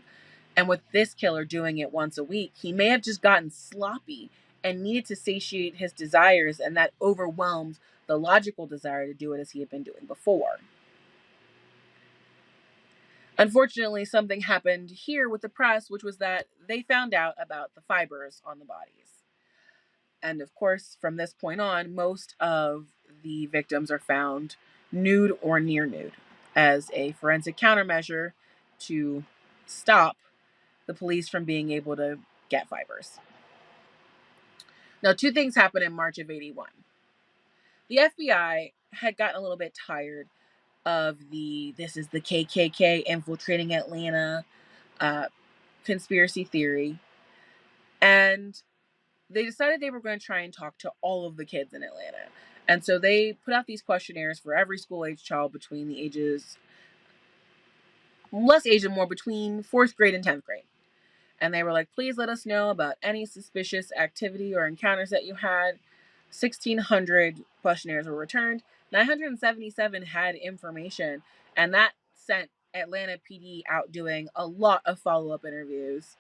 And with this killer doing it once a week, he may have just gotten sloppy and needed to satiate his desires, and that overwhelmed the logical desire to do it as he had been doing before. Unfortunately, something happened here with the press, which was that they found out about the fibers on the bodies. And of course, from this point on, most of the victims are found nude or near nude as a forensic countermeasure to stop the police from being able to get fibers. Now, two things happened in March of 81. The FBI had gotten a little bit tired of this is the KKK infiltrating Atlanta conspiracy theory. And they decided they were going to try and talk to all of the kids in Atlanta. And so they put out these questionnaires for every school-age child between the ages, less age and more, between 4th grade and 10th grade. And they were like, please let us know about any suspicious activity or encounters that you had. 1,600 questionnaires were returned. 977 had information. And that sent Atlanta PD out doing a lot of follow-up interviews.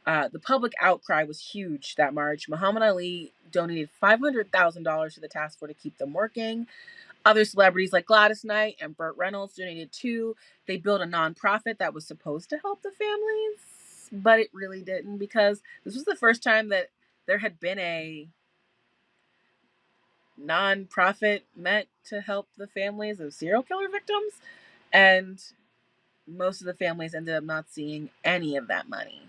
The public outcry was huge that March. Muhammad Ali donated $500,000 to the task force to keep them working. Other celebrities like Gladys Knight and Burt Reynolds donated too. They built a nonprofit that was supposed to help the families, but it really didn't, because this was the first time that there had been a nonprofit meant to help the families of serial killer victims. And most of the families ended up not seeing any of that money.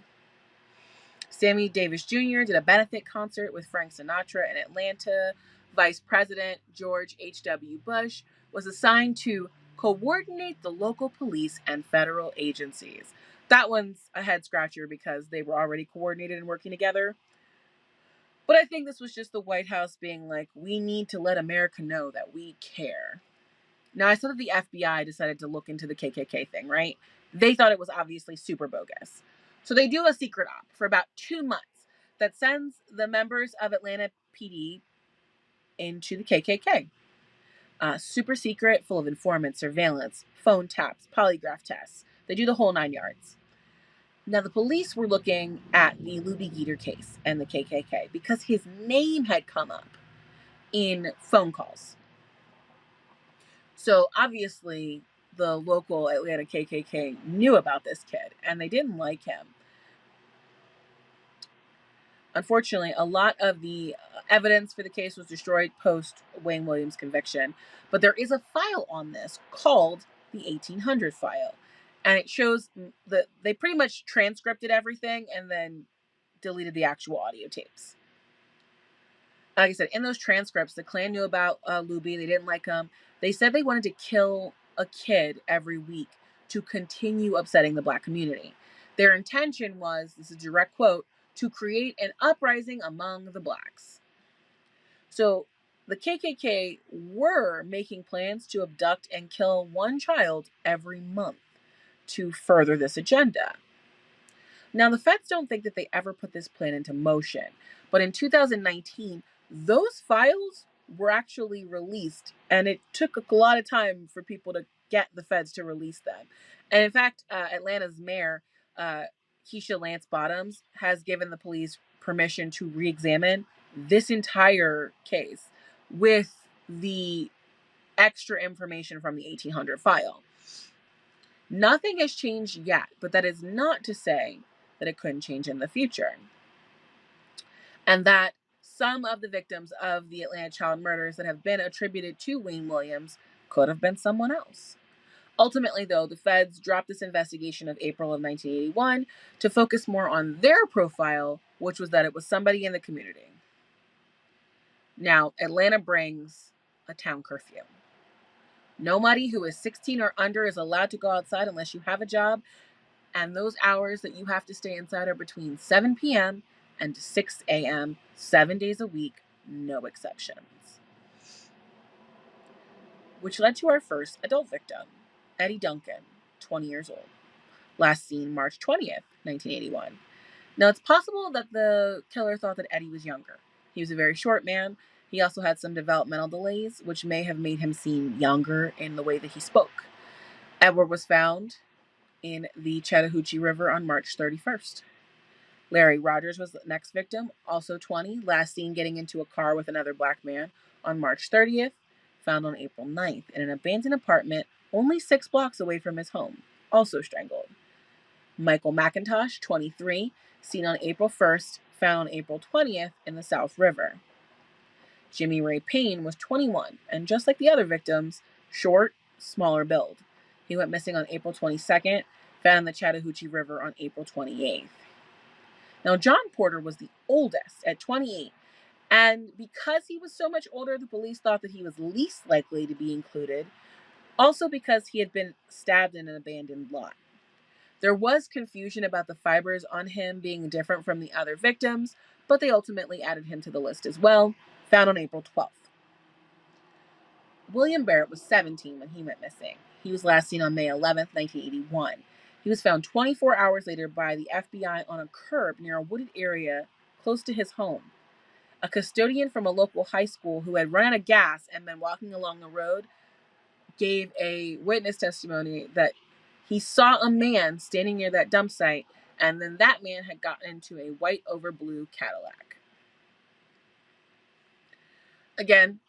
Sammy Davis Jr. did a benefit concert with Frank Sinatra in Atlanta. Vice President George H.W. Bush was assigned to coordinate the local police and federal agencies. That one's a head scratcher because they were already coordinated and working together. But I think this was just the White House being like, we need to let America know that we care. Now, I saw that the FBI decided to look into the KKK thing, right? They thought it was obviously super bogus. So they do a secret op for about 2 months that sends the members of Atlanta PD into the KKK. Super secret, full of informants, surveillance, phone taps, polygraph tests. They do the whole 9 yards. Now, the police were looking at the Luby Geter case and the KKK because his name had come up in phone calls. So obviously, the local Atlanta KKK knew about this kid and they didn't like him. Unfortunately, a lot of the evidence for the case was destroyed post Wayne Williams' conviction, but there is a file on this called the 1800 file, and it shows that they pretty much transcribed everything and then deleted the actual audio tapes. Like I said, in those transcripts, the Klan knew about Luby. They didn't like him. They said they wanted to kill a kid every week to continue upsetting the Black community. Their intention was, this is a direct quote, to create an uprising among the Blacks. So the KKK were making plans to abduct and kill one child every month to further this agenda. Now, the feds don't think that they ever put this plan into motion, but in 2019, those files were actually released, and it took a lot of time for people to get the feds to release them. And in fact, Atlanta's mayor, Keisha Lance Bottoms, has given the police permission to re-examine this entire case with the extra information from the 1800 file. Nothing has changed yet, but that is not to say that it couldn't change in the future. And that some of the victims of the Atlanta child murders that have been attributed to Wayne Williams could have been someone else. Ultimately, though, the feds dropped this investigation of April of 1981 to focus more on their profile, which was that it was somebody in the community. Now, Atlanta brings a town curfew. Nobody who is 16 or under is allowed to go outside unless you have a job. And those hours that you have to stay inside are between 7 p.m. and 6 a.m., 7 days a week, no exceptions. Which led to our first adult victim, Eddie Duncan, 20 years old. Last seen March 20th, 1981. Now, it's possible that the killer thought that Eddie was younger. He was a very short man. He also had some developmental delays, which may have made him seem younger in the way that he spoke. Edward was found in the Chattahoochee River on March 31st. Larry Rogers was the next victim, also 20, last seen getting into a car with another Black man on March 30th, found on April 9th in an abandoned apartment only 6 blocks away from his home, also strangled. Michael McIntosh, 23, seen on April 1st, found on April 20th in the South River. Jimmy Ray Payne was 21, and just like the other victims, short, smaller build. He went missing on April 22nd, found in the Chattahoochee River on April 28th. Now, John Porter was the oldest at 28, and because he was so much older, the police thought that he was least likely to be included, also because he had been stabbed in an abandoned lot. There was confusion about the fibers on him being different from the other victims, but they ultimately added him to the list as well, found on April 12th. William Barrett was 17 when he went missing. He was last seen on May 11th, 1981. He was found 24 hours later by the FBI on a curb near a wooded area close to his home. A custodian from a local high school who had run out of gas and been walking along the road gave a witness testimony that he saw a man standing near that dump site, and then that man had gotten into a white over blue Cadillac. Again,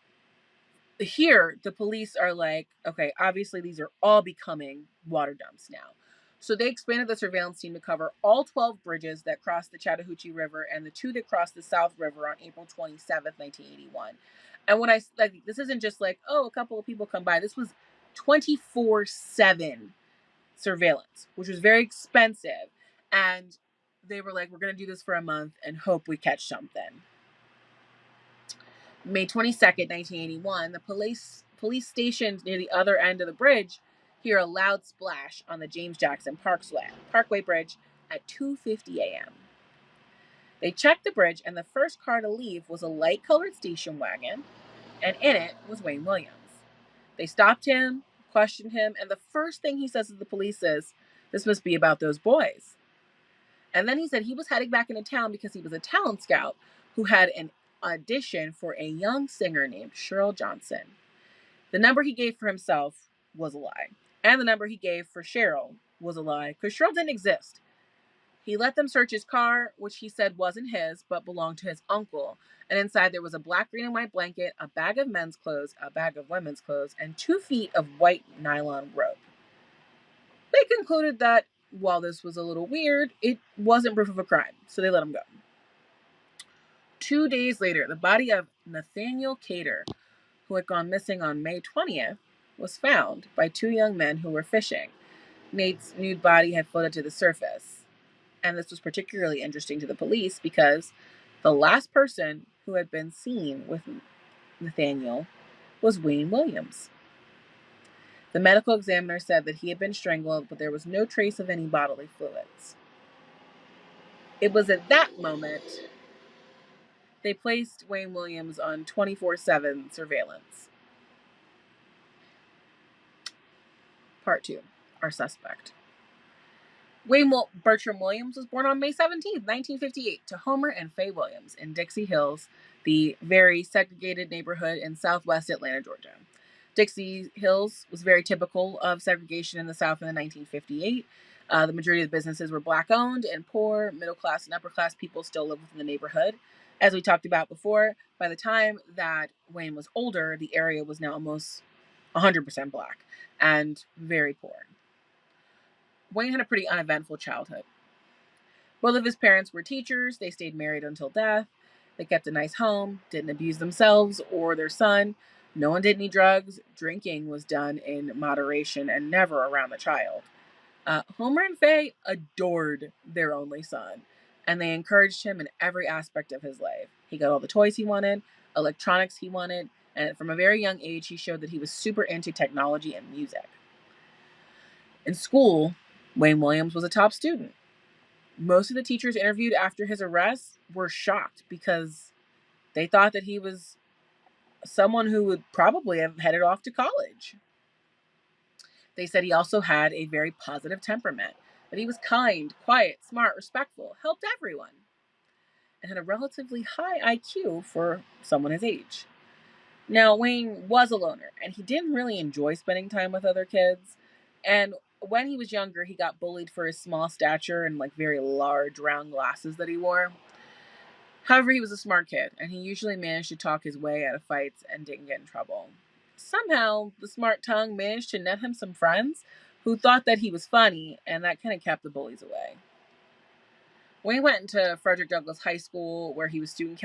here the police are like, okay, obviously these are all becoming water dumps now. So they expanded the surveillance team to cover all 12 bridges that cross the Chattahoochee River and the 2 that cross the South River on April 27th, 1981. And when I like, this isn't just like, oh, a couple of people come by. This was 24/7 surveillance, which was very expensive. And they were like, we're going to do this for a month and hope we catch something. May 22nd, 1981, the police stationed near the other end of the bridge hear a loud splash on the James Jackson Parkway Bridge at 2:50 a.m. They checked the bridge, and the first car to leave was a light-colored station wagon, and in it was Wayne Williams. They stopped him, questioned him, and the first thing he says to the police is, "This must be about those boys." And then he said he was heading back into town because he was a talent scout who had an audition for a young singer named Cheryl Johnson. The number he gave for himself was a lie. And the number he gave for Cheryl was a lie because Cheryl didn't exist. He let them search his car, which he said wasn't his, but belonged to his uncle. And inside there was a black, green, and white blanket, a bag of men's clothes, a bag of women's clothes, and 2 feet of white nylon rope. They concluded that while this was a little weird, it wasn't proof of a crime, so they let him go. 2 days later, the body of Nathaniel Cater, who had gone missing on May 20th, was found by 2 young men who were fishing. Nate's nude body had floated to the surface. And this was particularly interesting to the police because the last person who had been seen with Nathaniel was Wayne Williams. The medical examiner said that he had been strangled, but there was no trace of any bodily fluids. It was at that moment they placed Wayne Williams on 24/7 surveillance. Part 2, our suspect. Wayne Bertram Williams was born on May 17th, 1958, to Homer and Faye Williams in Dixie Hills, the very segregated neighborhood in southwest Atlanta, Georgia. Dixie Hills was very typical of segregation in the South in the 1958. The majority of the businesses were black-owned, and poor, middle-class, and upper-class people still lived within the neighborhood. As we talked about before, by the time that Wayne was older, the area was now almost 100% black and very poor. Wayne had a pretty uneventful childhood. Both of his parents were teachers. They stayed married until death. They kept a nice home, didn't abuse themselves or their son. No one did any drugs. Drinking was done in moderation and never around the child. Homer and Faye adored their only son, and they encouraged him in every aspect of his life. He got all the toys he wanted, electronics he wanted, and from a very young age, he showed that he was super into technology and music. In school, Wayne Williams was a top student. Most of the teachers interviewed after his arrest were shocked because they thought that he was someone who would probably have headed off to college. They said he also had a very positive temperament, that he was kind, quiet, smart, respectful, helped everyone, and had a relatively high IQ for someone his age. Now, Wayne was a loner, and he didn't really enjoy spending time with other kids. And when he was younger, he got bullied for his small stature and like very large round glasses that he wore. However, he was a smart kid, and he usually managed to talk his way out of fights and didn't get in trouble. Somehow, the smart tongue managed to net him some friends who thought that he was funny, and that kind of kept the bullies away. Wayne went into Frederick Douglass High School, where he was student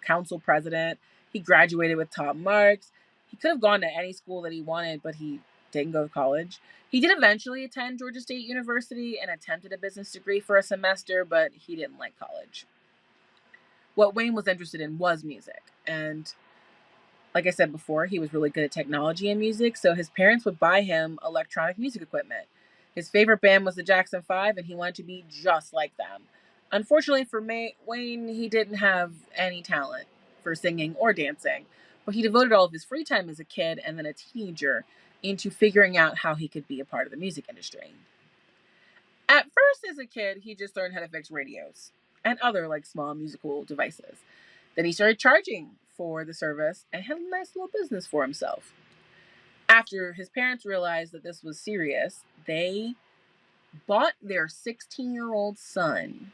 council president. He graduated with top marks. He could have gone to any school that he wanted, but he didn't go to college. He did eventually attend Georgia State University and attempted a business degree for a semester, but he didn't like college. What Wayne was interested in was music, and like I said before, he was really good at technology and music, so his parents would buy him electronic music equipment. His favorite band was the Jackson 5, and he wanted to be just like them. Unfortunately for Wayne, he didn't have any talent for singing or dancing, but he devoted all of his free time as a kid and then a teenager into figuring out how he could be a part of the music industry. At first, as a kid, he just learned how to fix radios and other like small musical devices. Then he started charging for the service and had a nice little business for himself. After his parents realized that this was serious, they bought their 16-year-old son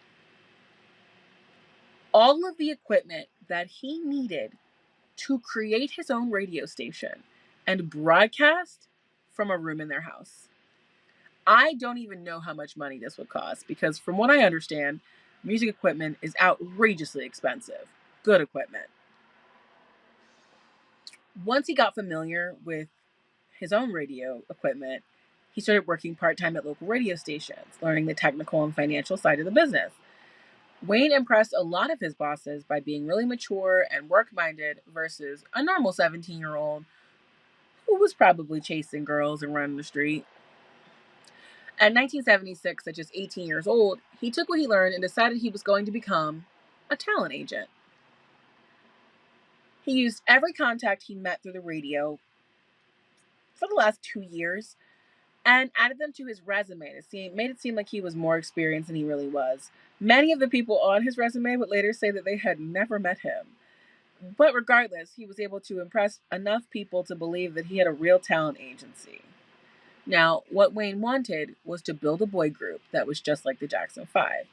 all of the equipment that he needed to create his own radio station and broadcast from a room in their house. I don't even know how much money this would cost because, from what I understand, music equipment is outrageously expensive. Good equipment. Once he got familiar with his own radio equipment, he started working part-time at local radio stations, learning the technical and financial side of the business. Wayne impressed a lot of his bosses by being really mature and work-minded versus a normal 17-year-old who was probably chasing girls and running the street. At 1976, at just 18 years old, he took what he learned and decided he was going to become a talent agent. He used every contact he met through the radio for the last 2 years and added them to his resume to made it seem like he was more experienced than he really was. Many of the people on his resume would later say that they had never met him. But regardless, he was able to impress enough people to believe that he had a real talent agency. Now, what Wayne wanted was to build a boy group that was just like the Jackson 5.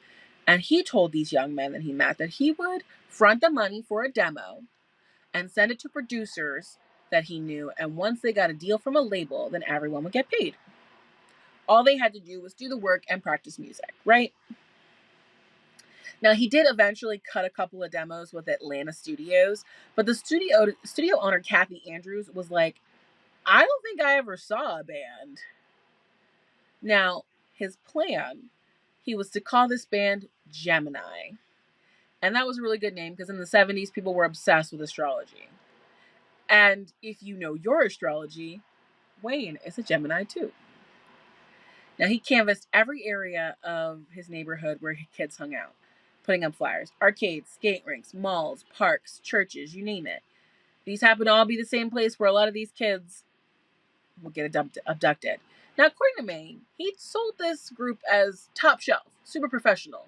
And he told these young men that he met that he would front the money for a demo and send it to producers that he knew. And once they got a deal from a label, then everyone would get paid. All they had to do was do the work and practice music, right? Now, he did eventually cut a couple of demos with Atlanta studios, but the studio owner, Kathy Andrews, was like, I don't think I ever saw a band. Now, his plan, he was to call this band Gemini. And that was a really good name because in the 70s, people were obsessed with astrology. And if you know your astrology, Wayne is a Gemini too. Now, he canvassed every area of his neighborhood where kids hung out, putting up flyers: arcades, skate rinks, malls, parks, churches, you name it. These happen to all be the same place where a lot of these kids will get abducted. Now, according to Maine, he sold this group as top shelf, super professional,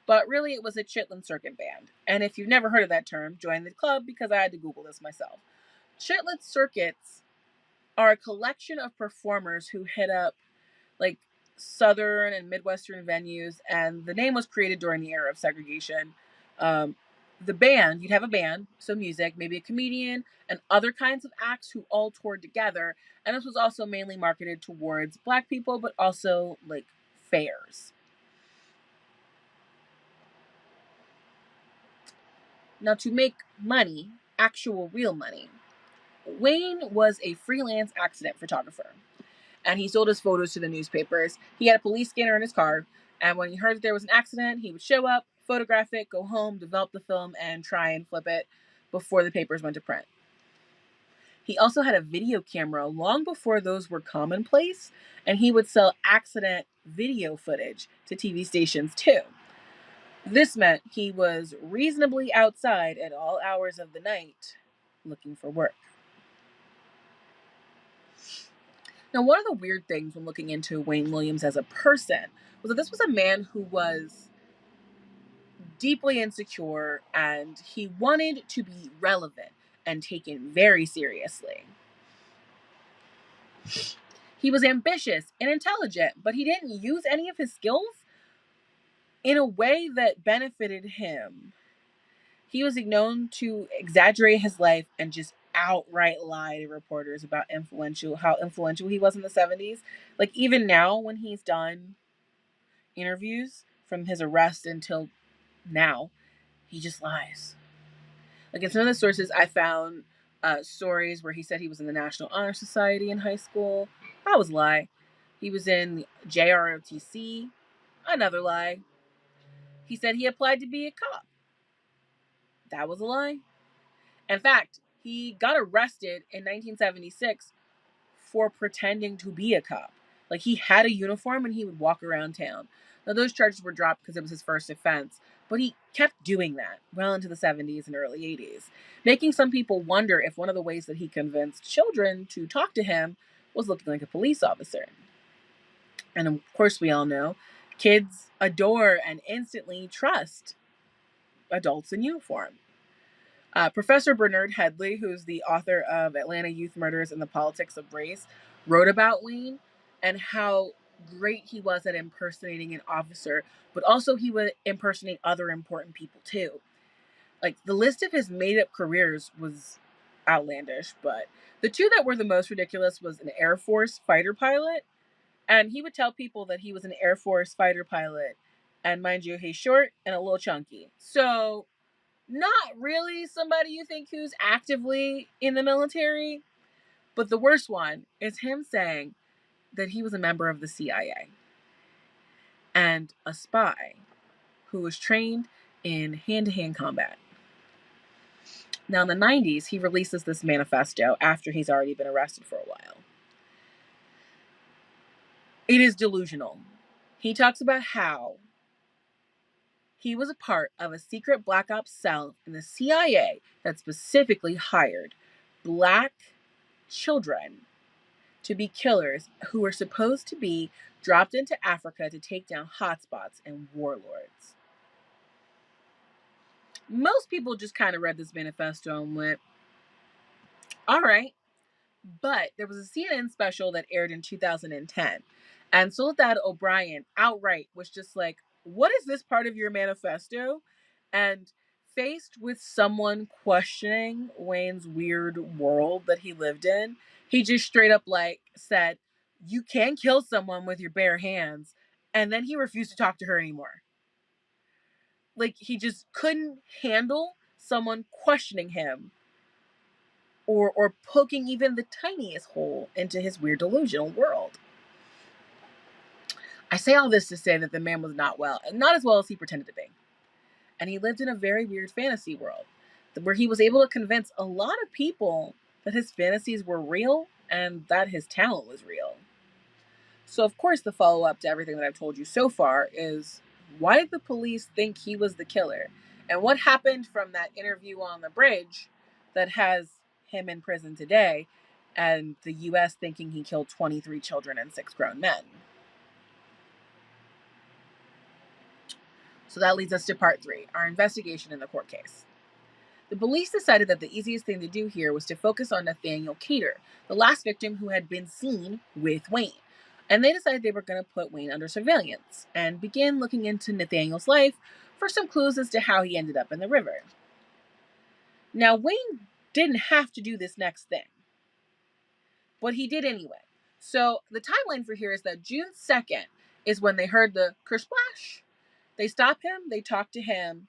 but really it was a Chitlin Circuit band. And if you've never heard of that term, join the club because I had to Google this myself. Chitlin Circuits are a collection of performers who hit up like Southern and Midwestern venues, and the name was created during the era of segregation. The band, you'd have a band, so music, maybe a comedian, and other kinds of acts who all toured together. And this was also mainly marketed towards Black people, but also like fairs. Now, to make money, actual real money, Wayne was a freelance accident photographer, and he sold his photos to the newspapers. He had a police scanner in his car, and when he heard that there was an accident, he would show up, photograph it, go home, develop the film, and try and flip it before the papers went to print. He also had a video camera long before those were commonplace, and he would sell accident video footage to TV stations too. This meant he was reasonably outside at all hours of the night looking for work. Now, one of the weird things when looking into Wayne Williams as a person was that this was a man who was deeply insecure and he wanted to be relevant and taken very seriously. He was ambitious and intelligent, but he didn't use any of his skills in a way that benefited him. He was known to exaggerate his life and just outright lie to reporters about how influential he was in the 70s. Like, even now, when he's done interviews from his arrest until now, he just lies. Like, in some of the sources, I found stories where he said he was in the National Honor Society in high school. That was a lie. He was in JROTC. Another lie. He said he applied to be a cop. That was a lie. In fact, he got arrested in 1976 for pretending to be a cop. Like, he had a uniform and he would walk around town. Now, those charges were dropped because it was his first offense, but he kept doing that well into the 70s and early 80s, making some people wonder if one of the ways that he convinced children to talk to him was looking like a police officer. And of course, we all know kids adore and instantly trust adults in uniform. Professor Bernard Headley, who's the author of Atlanta Youth Murders and the Politics of Race, wrote about Wayne and how great he was at impersonating an officer, but also he would impersonate other important people too. Like, the list of his made-up careers was outlandish, but the two that were the most ridiculous was an Air Force fighter pilot. And he would tell people that he was an Air Force fighter pilot. And mind you, he's short and a little chunky. So, not really somebody you think who's actively in the military. But the worst one is him saying that he was a member of the CIA and a spy who was trained in hand-to-hand combat. Now, in the 90s, he releases this manifesto after he's already been arrested for a while. It is delusional. He talks about how he was a part of a secret black ops cell in the CIA that specifically hired black children to be killers who were supposed to be dropped into Africa to take down hotspots and warlords. Most people just kind of read this manifesto and went, all right. But there was a CNN special that aired in 2010. And Soledad O'Brien outright was just like, what is this part of your manifesto? And faced with someone questioning Wayne's weird world that he lived in, he just straight up like said, you can kill someone with your bare hands. And then he refused to talk to her anymore. Like he just couldn't handle someone questioning him or poking even the tiniest hole into his weird delusional world. I say all this to say that the man was not well, and not as well as he pretended to be. And he lived in a very weird fantasy world where he was able to convince a lot of people that his fantasies were real and that his talent was real. So, of course, the follow-up to everything that I've told you so far is, why did the police think he was the killer? And what happened from that interview on the bridge that has him in prison today and the U.S. thinking he killed 23 children and 6 grown men? So that leads us to part 3, our investigation in the court case. The police decided that the easiest thing to do here was to focus on Nathaniel Cater, the last victim who had been seen with Wayne. And they decided they were going to put Wayne under surveillance and begin looking into Nathaniel's life for some clues as to how he ended up in the river. Now, Wayne didn't have to do this next thing, but he did anyway. So the timeline for here is that June 2nd is when they heard the kersplash. They stop him, they talk to him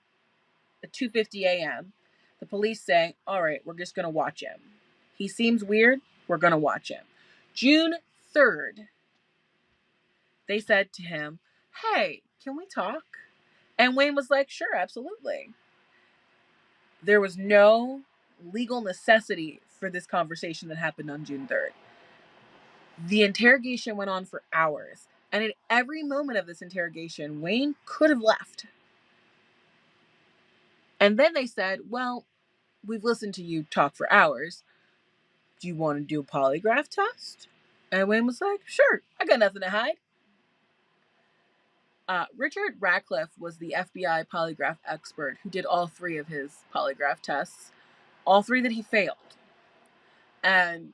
at 2:50 a.m. The police say, all right, we're just going to watch him. He seems weird, we're going to watch him. June 3rd, they said to him, hey, can we talk? And Wayne was like, sure, absolutely. There was no legal necessity for this conversation that happened on June 3rd. The interrogation went on for hours. And at every moment of this interrogation, Wayne could have left. And then they said, well, we've listened to you talk for hours. Do you want to do a polygraph test? And Wayne was like, sure, I got nothing to hide. Richard Ratcliffe was the FBI polygraph expert who did all 3 of his polygraph tests, all 3 that he failed. And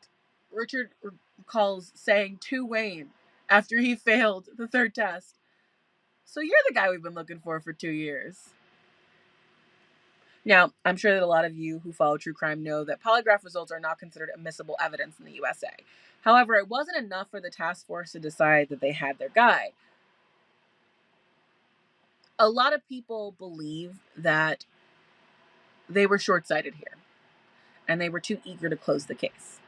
Richard recalls saying to Wayne after he failed the 3rd test, so you're the guy we've been looking for 2 years. Now, I'm sure that a lot of you who follow true crime know that polygraph results are not considered admissible evidence in the USA. However, it wasn't enough for the task force to decide that they had their guy. A lot of people believe that they were short-sighted here and they were too eager to close the case.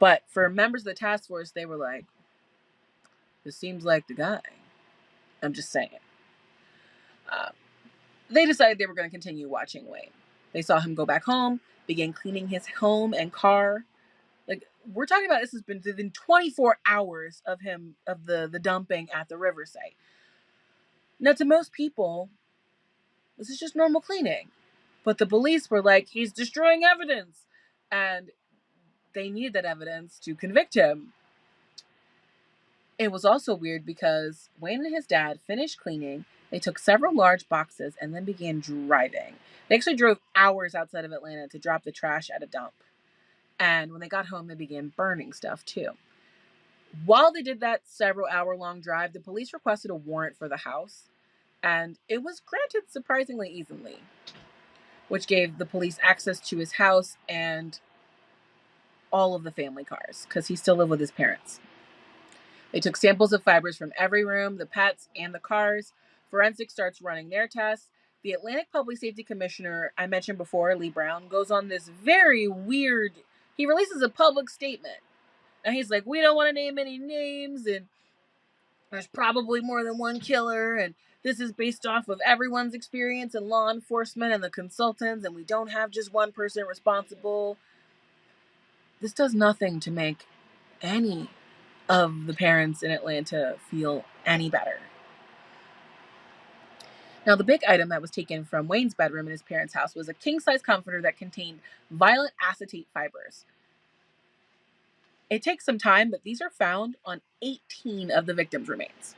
But for members of the task force, they were like, this seems like the guy. I'm just saying. They decided they were going to continue watching Wayne. They saw him go back home, began cleaning his home and car. Like, we're talking about this has been within 24 hours of the dumping at the river site. Now, to most people, this is just normal cleaning. But the police were like, he's destroying evidence. And they needed that evidence to convict him. It was also weird because Wayne and his dad finished cleaning. They took several large boxes and then began driving. They actually drove hours outside of Atlanta to drop the trash at a dump. And when they got home, they began burning stuff too. While they did that several hour-long drive, the police requested a warrant for the house. And it was granted surprisingly easily, which gave the police access to his house and all of the family cars because he still lived with his parents. They took samples of fibers from every room, the pets, and the cars. Forensics starts running their tests. The Atlantic Public Safety Commissioner, I mentioned before, Lee Brown, goes on this very weird, he releases a public statement. And he's like, we don't want to name any names, and there's probably more than one killer, and this is based off of everyone's experience in law enforcement and the consultants, and we don't have just one person responsible. This does nothing to make any of the parents in Atlanta feel any better. Now, the big item that was taken from Wayne's bedroom in his parents' house was a king-size comforter that contained violet acetate fibers. It takes some time, but these are found on 18 of the victims' remains.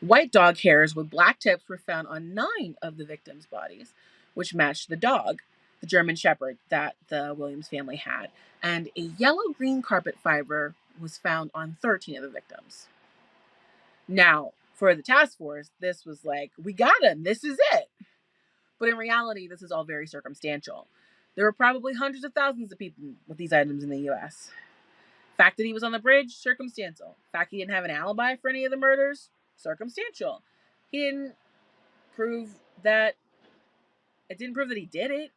White dog hairs with black tips were found on 9 of the victims' bodies, which matched the dog, the German Shepherd that the Williams family had. And a yellow-green carpet fiber was found on 13 of the victims. Now, for the task force, this was like, we got him. This is it. But in reality, this is all very circumstantial. There were probably hundreds of thousands of people with these items in the U.S. Fact that he was on the bridge, circumstantial. Fact he didn't have an alibi for any of the murders, circumstantial. He didn't prove that, it didn't prove that he did it.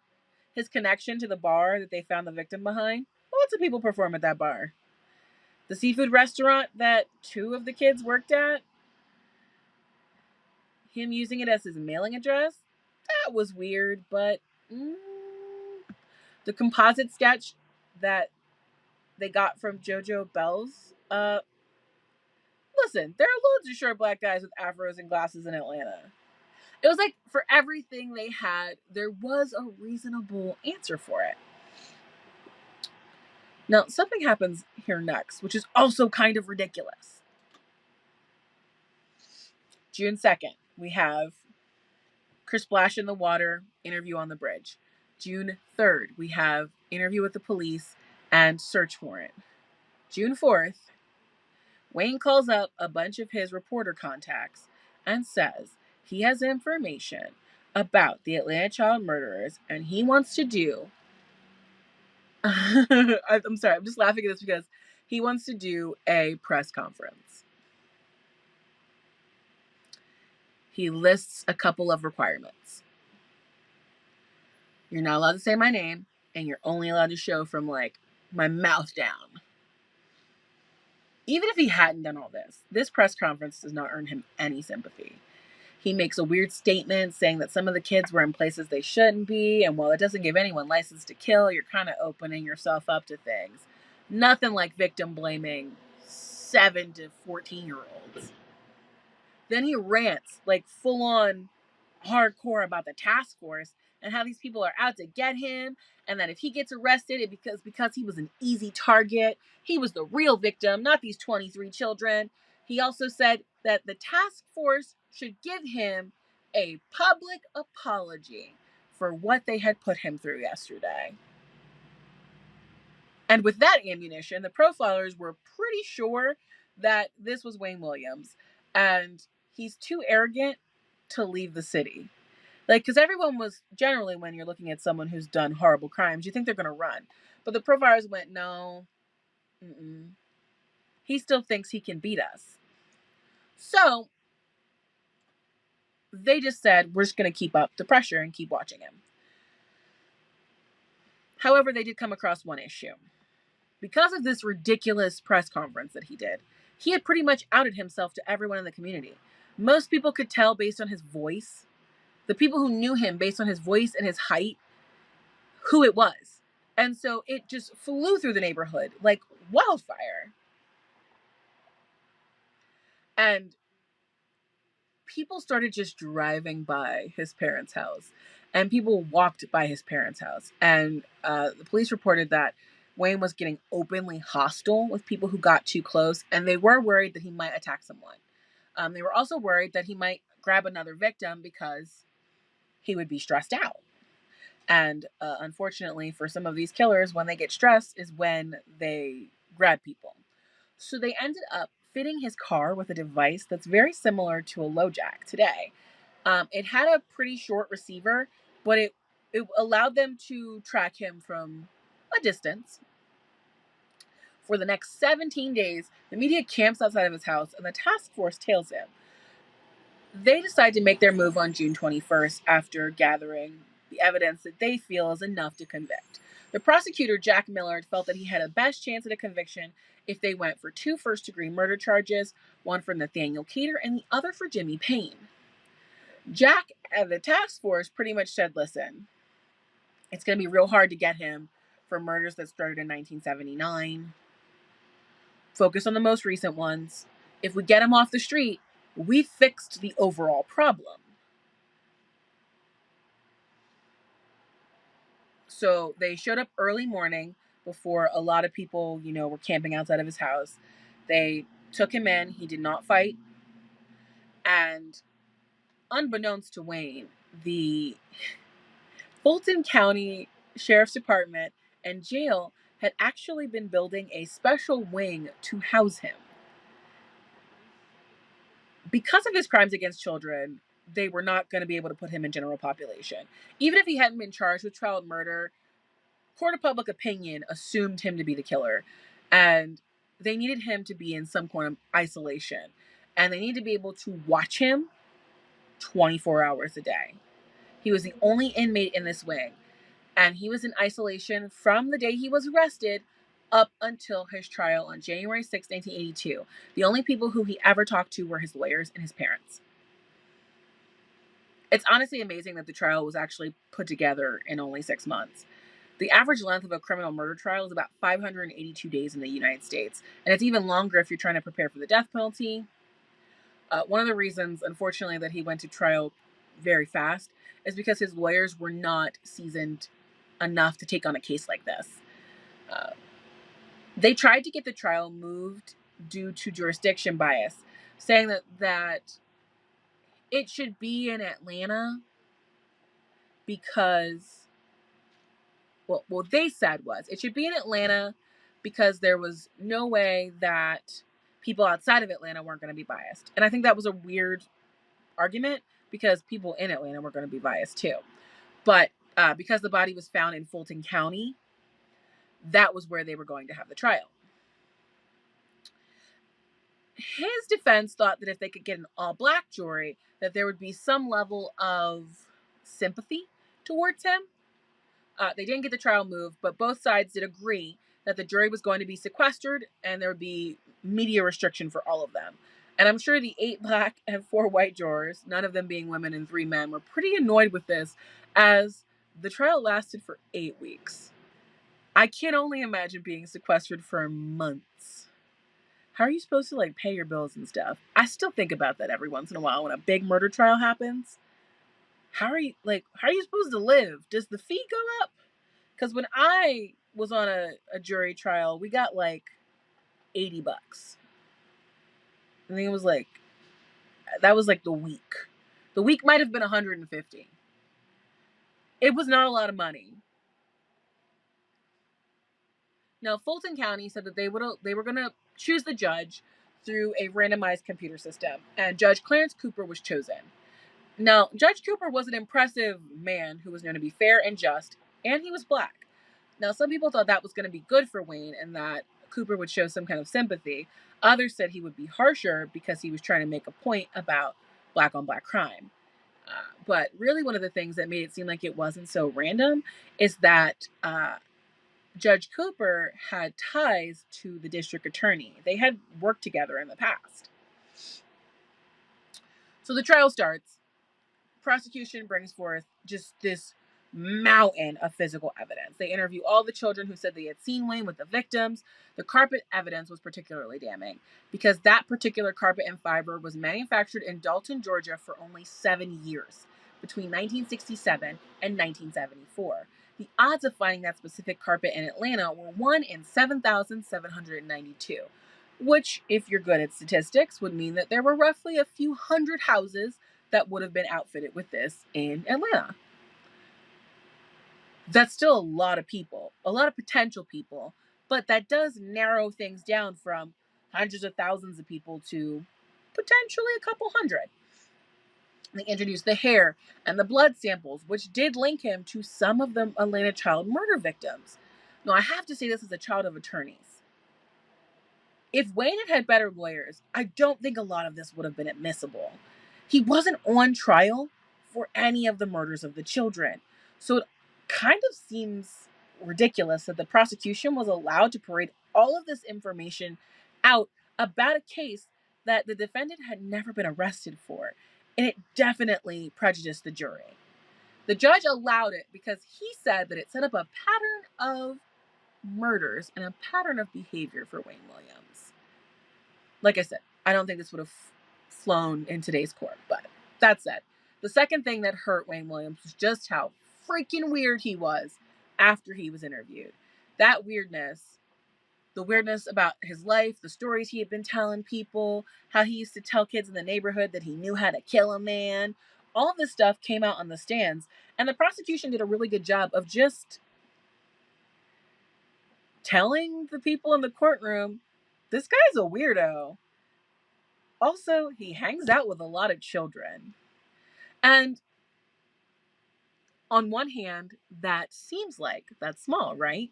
His connection to the bar that they found the victim behind, lots of people perform at that bar. The seafood restaurant that 2 of the kids worked at, him using it as his mailing address, that was weird, but the composite sketch that they got from JoJo Bell's, listen, there are loads of short black guys with afros and glasses in Atlanta. It was like for everything they had, there was a reasonable answer for it. Now, something happens here next, which is also kind of ridiculous. June 2nd, we have Chris Splash in the water, interview on the bridge. June 3rd, we have interview with the police and search warrant. June 4th, Wayne calls up a bunch of his reporter contacts and says he has information about the Atlanta child murderers and he wants to do I'm sorry, I'm just laughing at this because he wants to do a press conference. He lists a couple of requirements. You're not allowed to say my name, and you're only allowed to show from, like, my mouth down. Even if he hadn't done all this press conference does not earn him any sympathy. He makes a weird statement saying that some of the kids were in places they shouldn't be, and while it doesn't give anyone license to kill, you're kind of opening yourself up to things. Nothing like victim blaming 7 to 14-year-olds. Then he rants, like full on hardcore, about the task force and how these people are out to get him, and that if he gets arrested, it because he was an easy target. He was the real victim, not these 23 children. He also said that the task force should give him a public apology for what they had put him through yesterday. And with that ammunition, the profilers were pretty sure that this was Wayne Williams, and he's too arrogant to leave the city. Like, because everyone was generally, when you're looking at someone who's done horrible crimes, you think they're going to run. But the profilers went, no, he still thinks he can beat us. So they just said, we're just going to keep up the pressure and keep watching him. However, they did come across one issue. Because of this ridiculous press conference that he did, he had pretty much outed himself to everyone in the community. Most people could tell based on his voice, the people who knew him based on his voice and his height, who it was. And so it just flew through the neighborhood like wildfire. And people started just driving by his parents' house. And people walked by his parents' house. And the police reported that Wayne was getting openly hostile with people who got too close. And they were worried that he might attack someone. They were also worried that he might grab another victim because he would be stressed out. And unfortunately, for some of these killers, when they get stressed is when they grab people. So they ended up fitting his car with a device that's very similar to a LoJack today. It had a pretty short receiver, but it allowed them to track him from a distance. For the next 17 days, the media camps outside of his house and the task force tails him. They decide to make their move on June 21st after gathering the evidence that they feel is enough to convict. The prosecutor, Jack Millard, felt that he had a best chance at a conviction if they went for 2 first-degree murder charges, one for Nathaniel Keeter and the other for Jimmy Payne. Jack and the task force pretty much said, listen, it's going to be real hard to get him for murders that started in 1979. Focus on the most recent ones. If we get him off the street, we fixed the overall problem. So they showed up early morning before a lot of people, were camping outside of his house. They took him in. He did not fight. And unbeknownst to Wayne, the Fulton County Sheriff's Department and jail had actually been building a special wing to house him. Because of his crimes against children, they were not going to be able to put him in general population. Even if he hadn't been charged with child murder, court of public opinion assumed him to be the killer. And they needed him to be in some kind of isolation. And they needed to be able to watch him 24 hours a day. He was the only inmate in this wing. And he was in isolation from the day he was arrested up until his trial on January 6, 1982. The only people who he ever talked to were his lawyers and his parents. It's honestly amazing that the trial was actually put together in only 6 months. The average length of a criminal murder trial is about 582 days in the United States. And it's even longer if you're trying to prepare for the death penalty. One of the reasons, unfortunately, that he went to trial very fast is because his lawyers were not seasoned enough to take on a case like this. They tried to get the trial moved due to jurisdiction bias, saying that it should be in Atlanta because, what they said was it should be in Atlanta because there was no way that people outside of Atlanta weren't going to be biased. And I think that was a weird argument because people in Atlanta were going to be biased too. But because the body was found in Fulton County, that was where they were going to have the trial. His defense thought that if they could get an all-black jury, that there would be some level of sympathy towards him. They didn't get the trial moved, but both sides did agree that the jury was going to be sequestered and there would be media restriction for all of them. And I'm sure the 8 black and 4 white jurors, none of them being women and 3 men, were pretty annoyed with this as the trial lasted for 8 weeks. I can only imagine being sequestered for months. How are you supposed to pay your bills and stuff? I still think about that every once in a while when a big murder trial happens. How are you supposed to live? Does the fee go up? Because when I was on a jury trial, we got $80. I think it was that was the week. The week might have been $150. It was not a lot of money. Now, Fulton County said that they were going to choose the judge through a randomized computer system, and Judge Clarence Cooper was chosen. Now, Judge Cooper was an impressive man who was known to be fair and just, and he was black. Now, some people thought that was going to be good for Wayne and that Cooper would show some kind of sympathy. Others said he would be harsher because he was trying to make a point about black-on-black crime. But really one of the things that made it seem like it wasn't so random is that Judge Cooper had ties to the district attorney. They had worked together in the past. So the trial starts. Prosecution brings forth just this mountain of physical evidence. They interview all the children who said they had seen Wayne with the victims. The carpet evidence was particularly damning because that particular carpet and fiber was manufactured in Dalton, Georgia for only 7 years, between 1967 and 1974. The odds of finding that specific carpet in Atlanta were 1 in 7,792, which, if you're good at statistics, would mean that there were roughly a few hundred houses that would have been outfitted with this in Atlanta. That's still a lot of people, a lot of potential people, but that does narrow things down from hundreds of thousands of people to potentially a couple hundred. They introduced the hair and the blood samples, which did link him to some of the Atlanta child murder victims. Now, I have to say this as a child of attorneys. If Wayne had had better lawyers, I don't think a lot of this would have been admissible. He wasn't on trial for any of the murders of the children. So it kind of seems ridiculous that the prosecution was allowed to parade all of this information out about a case that the defendant had never been arrested for. And it definitely prejudiced the jury. The judge allowed it because he said that it set up a pattern of murders and a pattern of behavior for Wayne Williams. Like I said, I don't think this would have flown in today's court, but that said, the second thing that hurt Wayne Williams was just how freaking weird he was after he was interviewed. That weirdness, the weirdness about his life, the stories he had been telling people, how he used to tell kids in the neighborhood that he knew how to kill a man, all of this stuff came out on the stands, and the prosecution did a really good job of just telling the people in the courtroom, this guy's a weirdo. Also, he hangs out with a lot of children. And on one hand, that seems like that's small, right?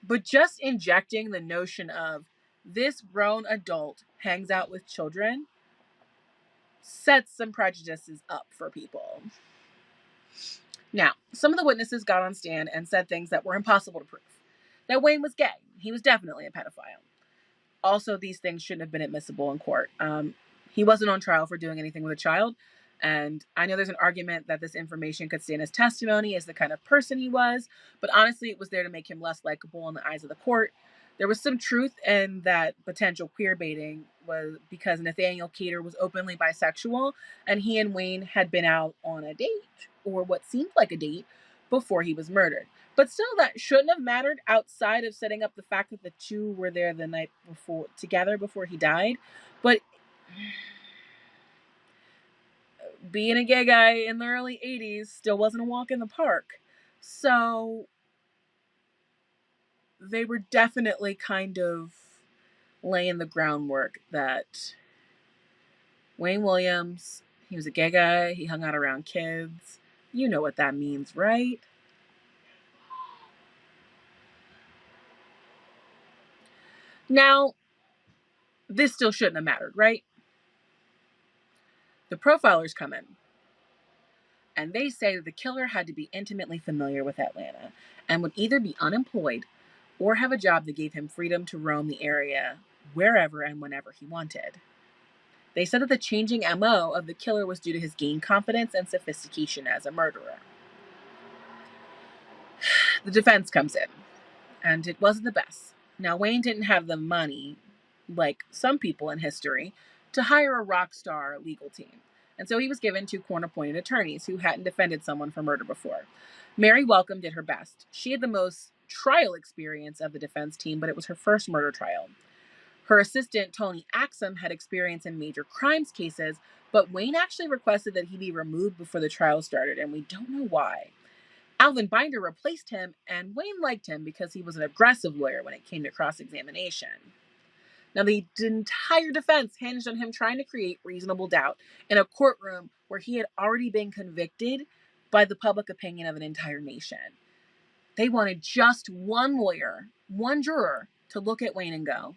But just injecting the notion of this grown adult hangs out with children sets some prejudices up for people. Now, some of the witnesses got on stand and said things that were impossible to prove. That Wayne was gay. He was definitely a pedophile. Also, these things shouldn't have been admissible in court. He wasn't on trial for doing anything with a child. And I know there's an argument that this information could stand as testimony as the kind of person he was, but honestly, it was there to make him less likable in the eyes of the court. There was some truth in that potential queer baiting was because Nathaniel Cater was openly bisexual, and he and Wayne had been out on a date, or what seemed like a date, before he was murdered. But still, that shouldn't have mattered outside of setting up the fact that the two were there the night before together before he died. But being a gay guy in the early 80s still wasn't a walk in the park. So they were definitely kind of laying the groundwork that Wayne Williams, he was a gay guy, he hung out around kids. You know what that means, right? Now, this still shouldn't have mattered, right? The profilers come in, and they say that the killer had to be intimately familiar with Atlanta and would either be unemployed or have a job that gave him freedom to roam the area wherever and whenever he wanted. They said that the changing MO of the killer was due to his gained confidence and sophistication as a murderer. The defense comes in, and it wasn't the best. Now, Wayne didn't have the money, like some people in history, to hire a rock star legal team. And so he was given two court-appointed attorneys who hadn't defended someone for murder before. Mary Welcome did her best. She had the most trial experience of the defense team, but it was her first murder trial. Her assistant, Tony Axum, had experience in major crimes cases, but Wayne actually requested that he be removed before the trial started, and we don't know why. Alvin Binder replaced him, and Wayne liked him because he was an aggressive lawyer when it came to cross-examination. Now, the entire defense hinged on him trying to create reasonable doubt in a courtroom where he had already been convicted by the public opinion of an entire nation. They wanted just one lawyer, one juror, to look at Wayne and go,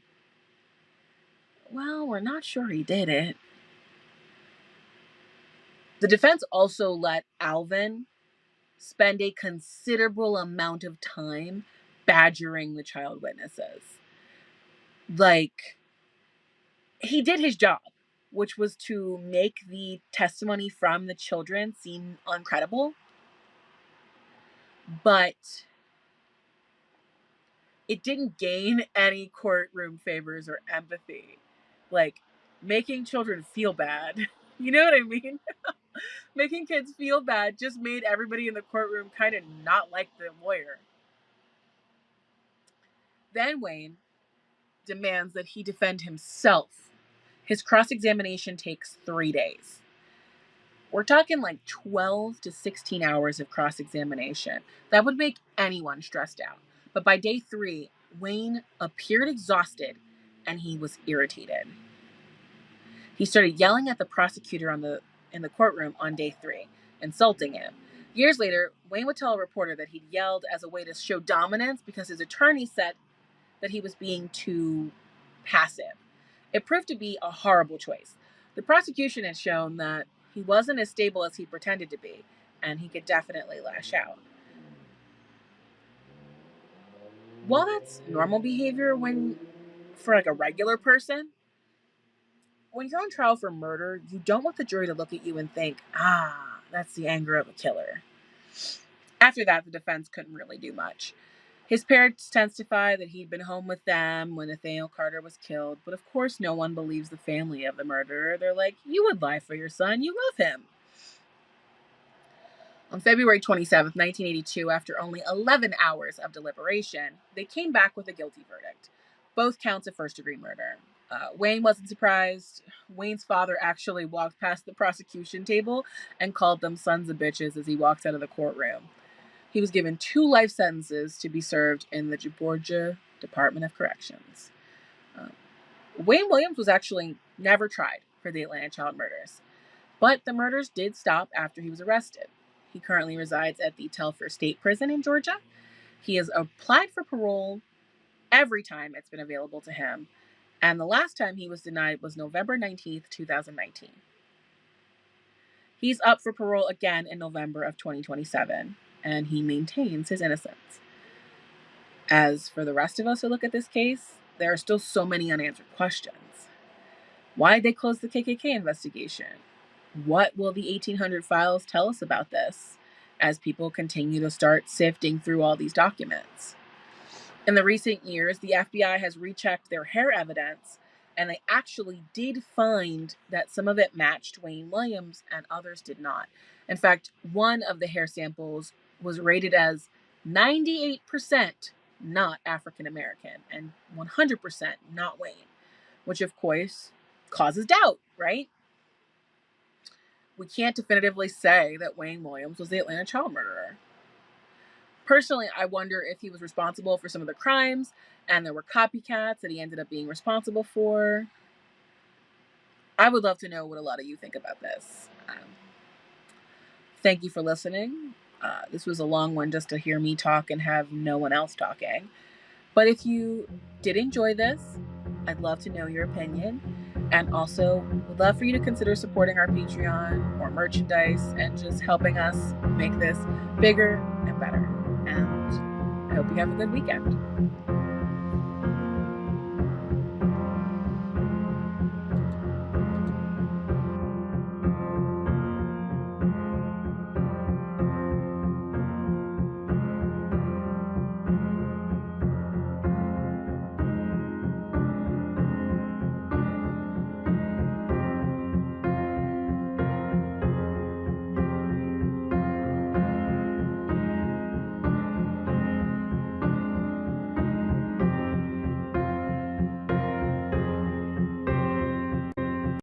well, we're not sure he did it. The defense also let Alvin spend a considerable amount of time badgering the child witnesses. Like, he did his job, which was to make the testimony from the children seem uncredible. But it didn't gain any courtroom favors or empathy. Like, making children feel bad. You know what I mean? Making kids feel bad just made everybody in the courtroom kind of not like the lawyer. Then Wayne demands that he defend himself. His cross-examination takes 3 days. We're talking like 12 to 16 hours of cross-examination. That would make anyone stressed out. But by day 3, Wayne appeared exhausted and he was irritated. He started yelling at the prosecutor in the courtroom on day 3, insulting him. Years later, Wayne would tell a reporter that he'd yelled as a way to show dominance because his attorney said that he was being too passive. It proved to be a horrible choice. The prosecution had shown that he wasn't as stable as he pretended to be, and he could definitely lash out. While that's normal behavior for like a regular person, when you're on trial for murder, you don't want the jury to look at you and think, that's the anger of a killer. After that, the defense couldn't really do much. His parents testify that he'd been home with them when Nathaniel Carter was killed, but of course no one believes the family of the murderer. They're like, you would lie for your son, you love him. On February 27th, 1982, after only 11 hours of deliberation, they came back with a guilty verdict. Both counts of first-degree murder. Wayne wasn't surprised. Wayne's father actually walked past the prosecution table and called them sons of bitches as he walked out of the courtroom. He was given 2 life sentences to be served in the Georgia Department of Corrections. Wayne Williams was actually never tried for the Atlanta child murders, but the murders did stop after he was arrested. He currently resides at the Telfair State Prison in Georgia. He has applied for parole every time it's been available to him, and the last time he was denied was November 19th, 2019. He's up for parole again in November of 2027, and he maintains his innocence. As for the rest of us who look at this case, there are still so many unanswered questions. Why did they close the KKK investigation? What will the 1800 files tell us about this as people continue to start sifting through all these documents? In the recent years, the FBI has rechecked their hair evidence, and they actually did find that some of it matched Wayne Williams and others did not. In fact, one of the hair samples was rated as 98% not African American and 100% not Wayne, which of course causes doubt, right? We can't definitively say that Wayne Williams was the Atlanta child murderer. Personally, I wonder if he was responsible for some of the crimes and there were copycats that he ended up being responsible for. I would love to know what a lot of you think about this. Thank you for listening. This was a long one just to hear me talk and have no one else talking. But if you did enjoy this, I'd love to know your opinion. And also, would love for you to consider supporting our Patreon or merchandise and just helping us make this bigger and better. And I hope you have a good weekend.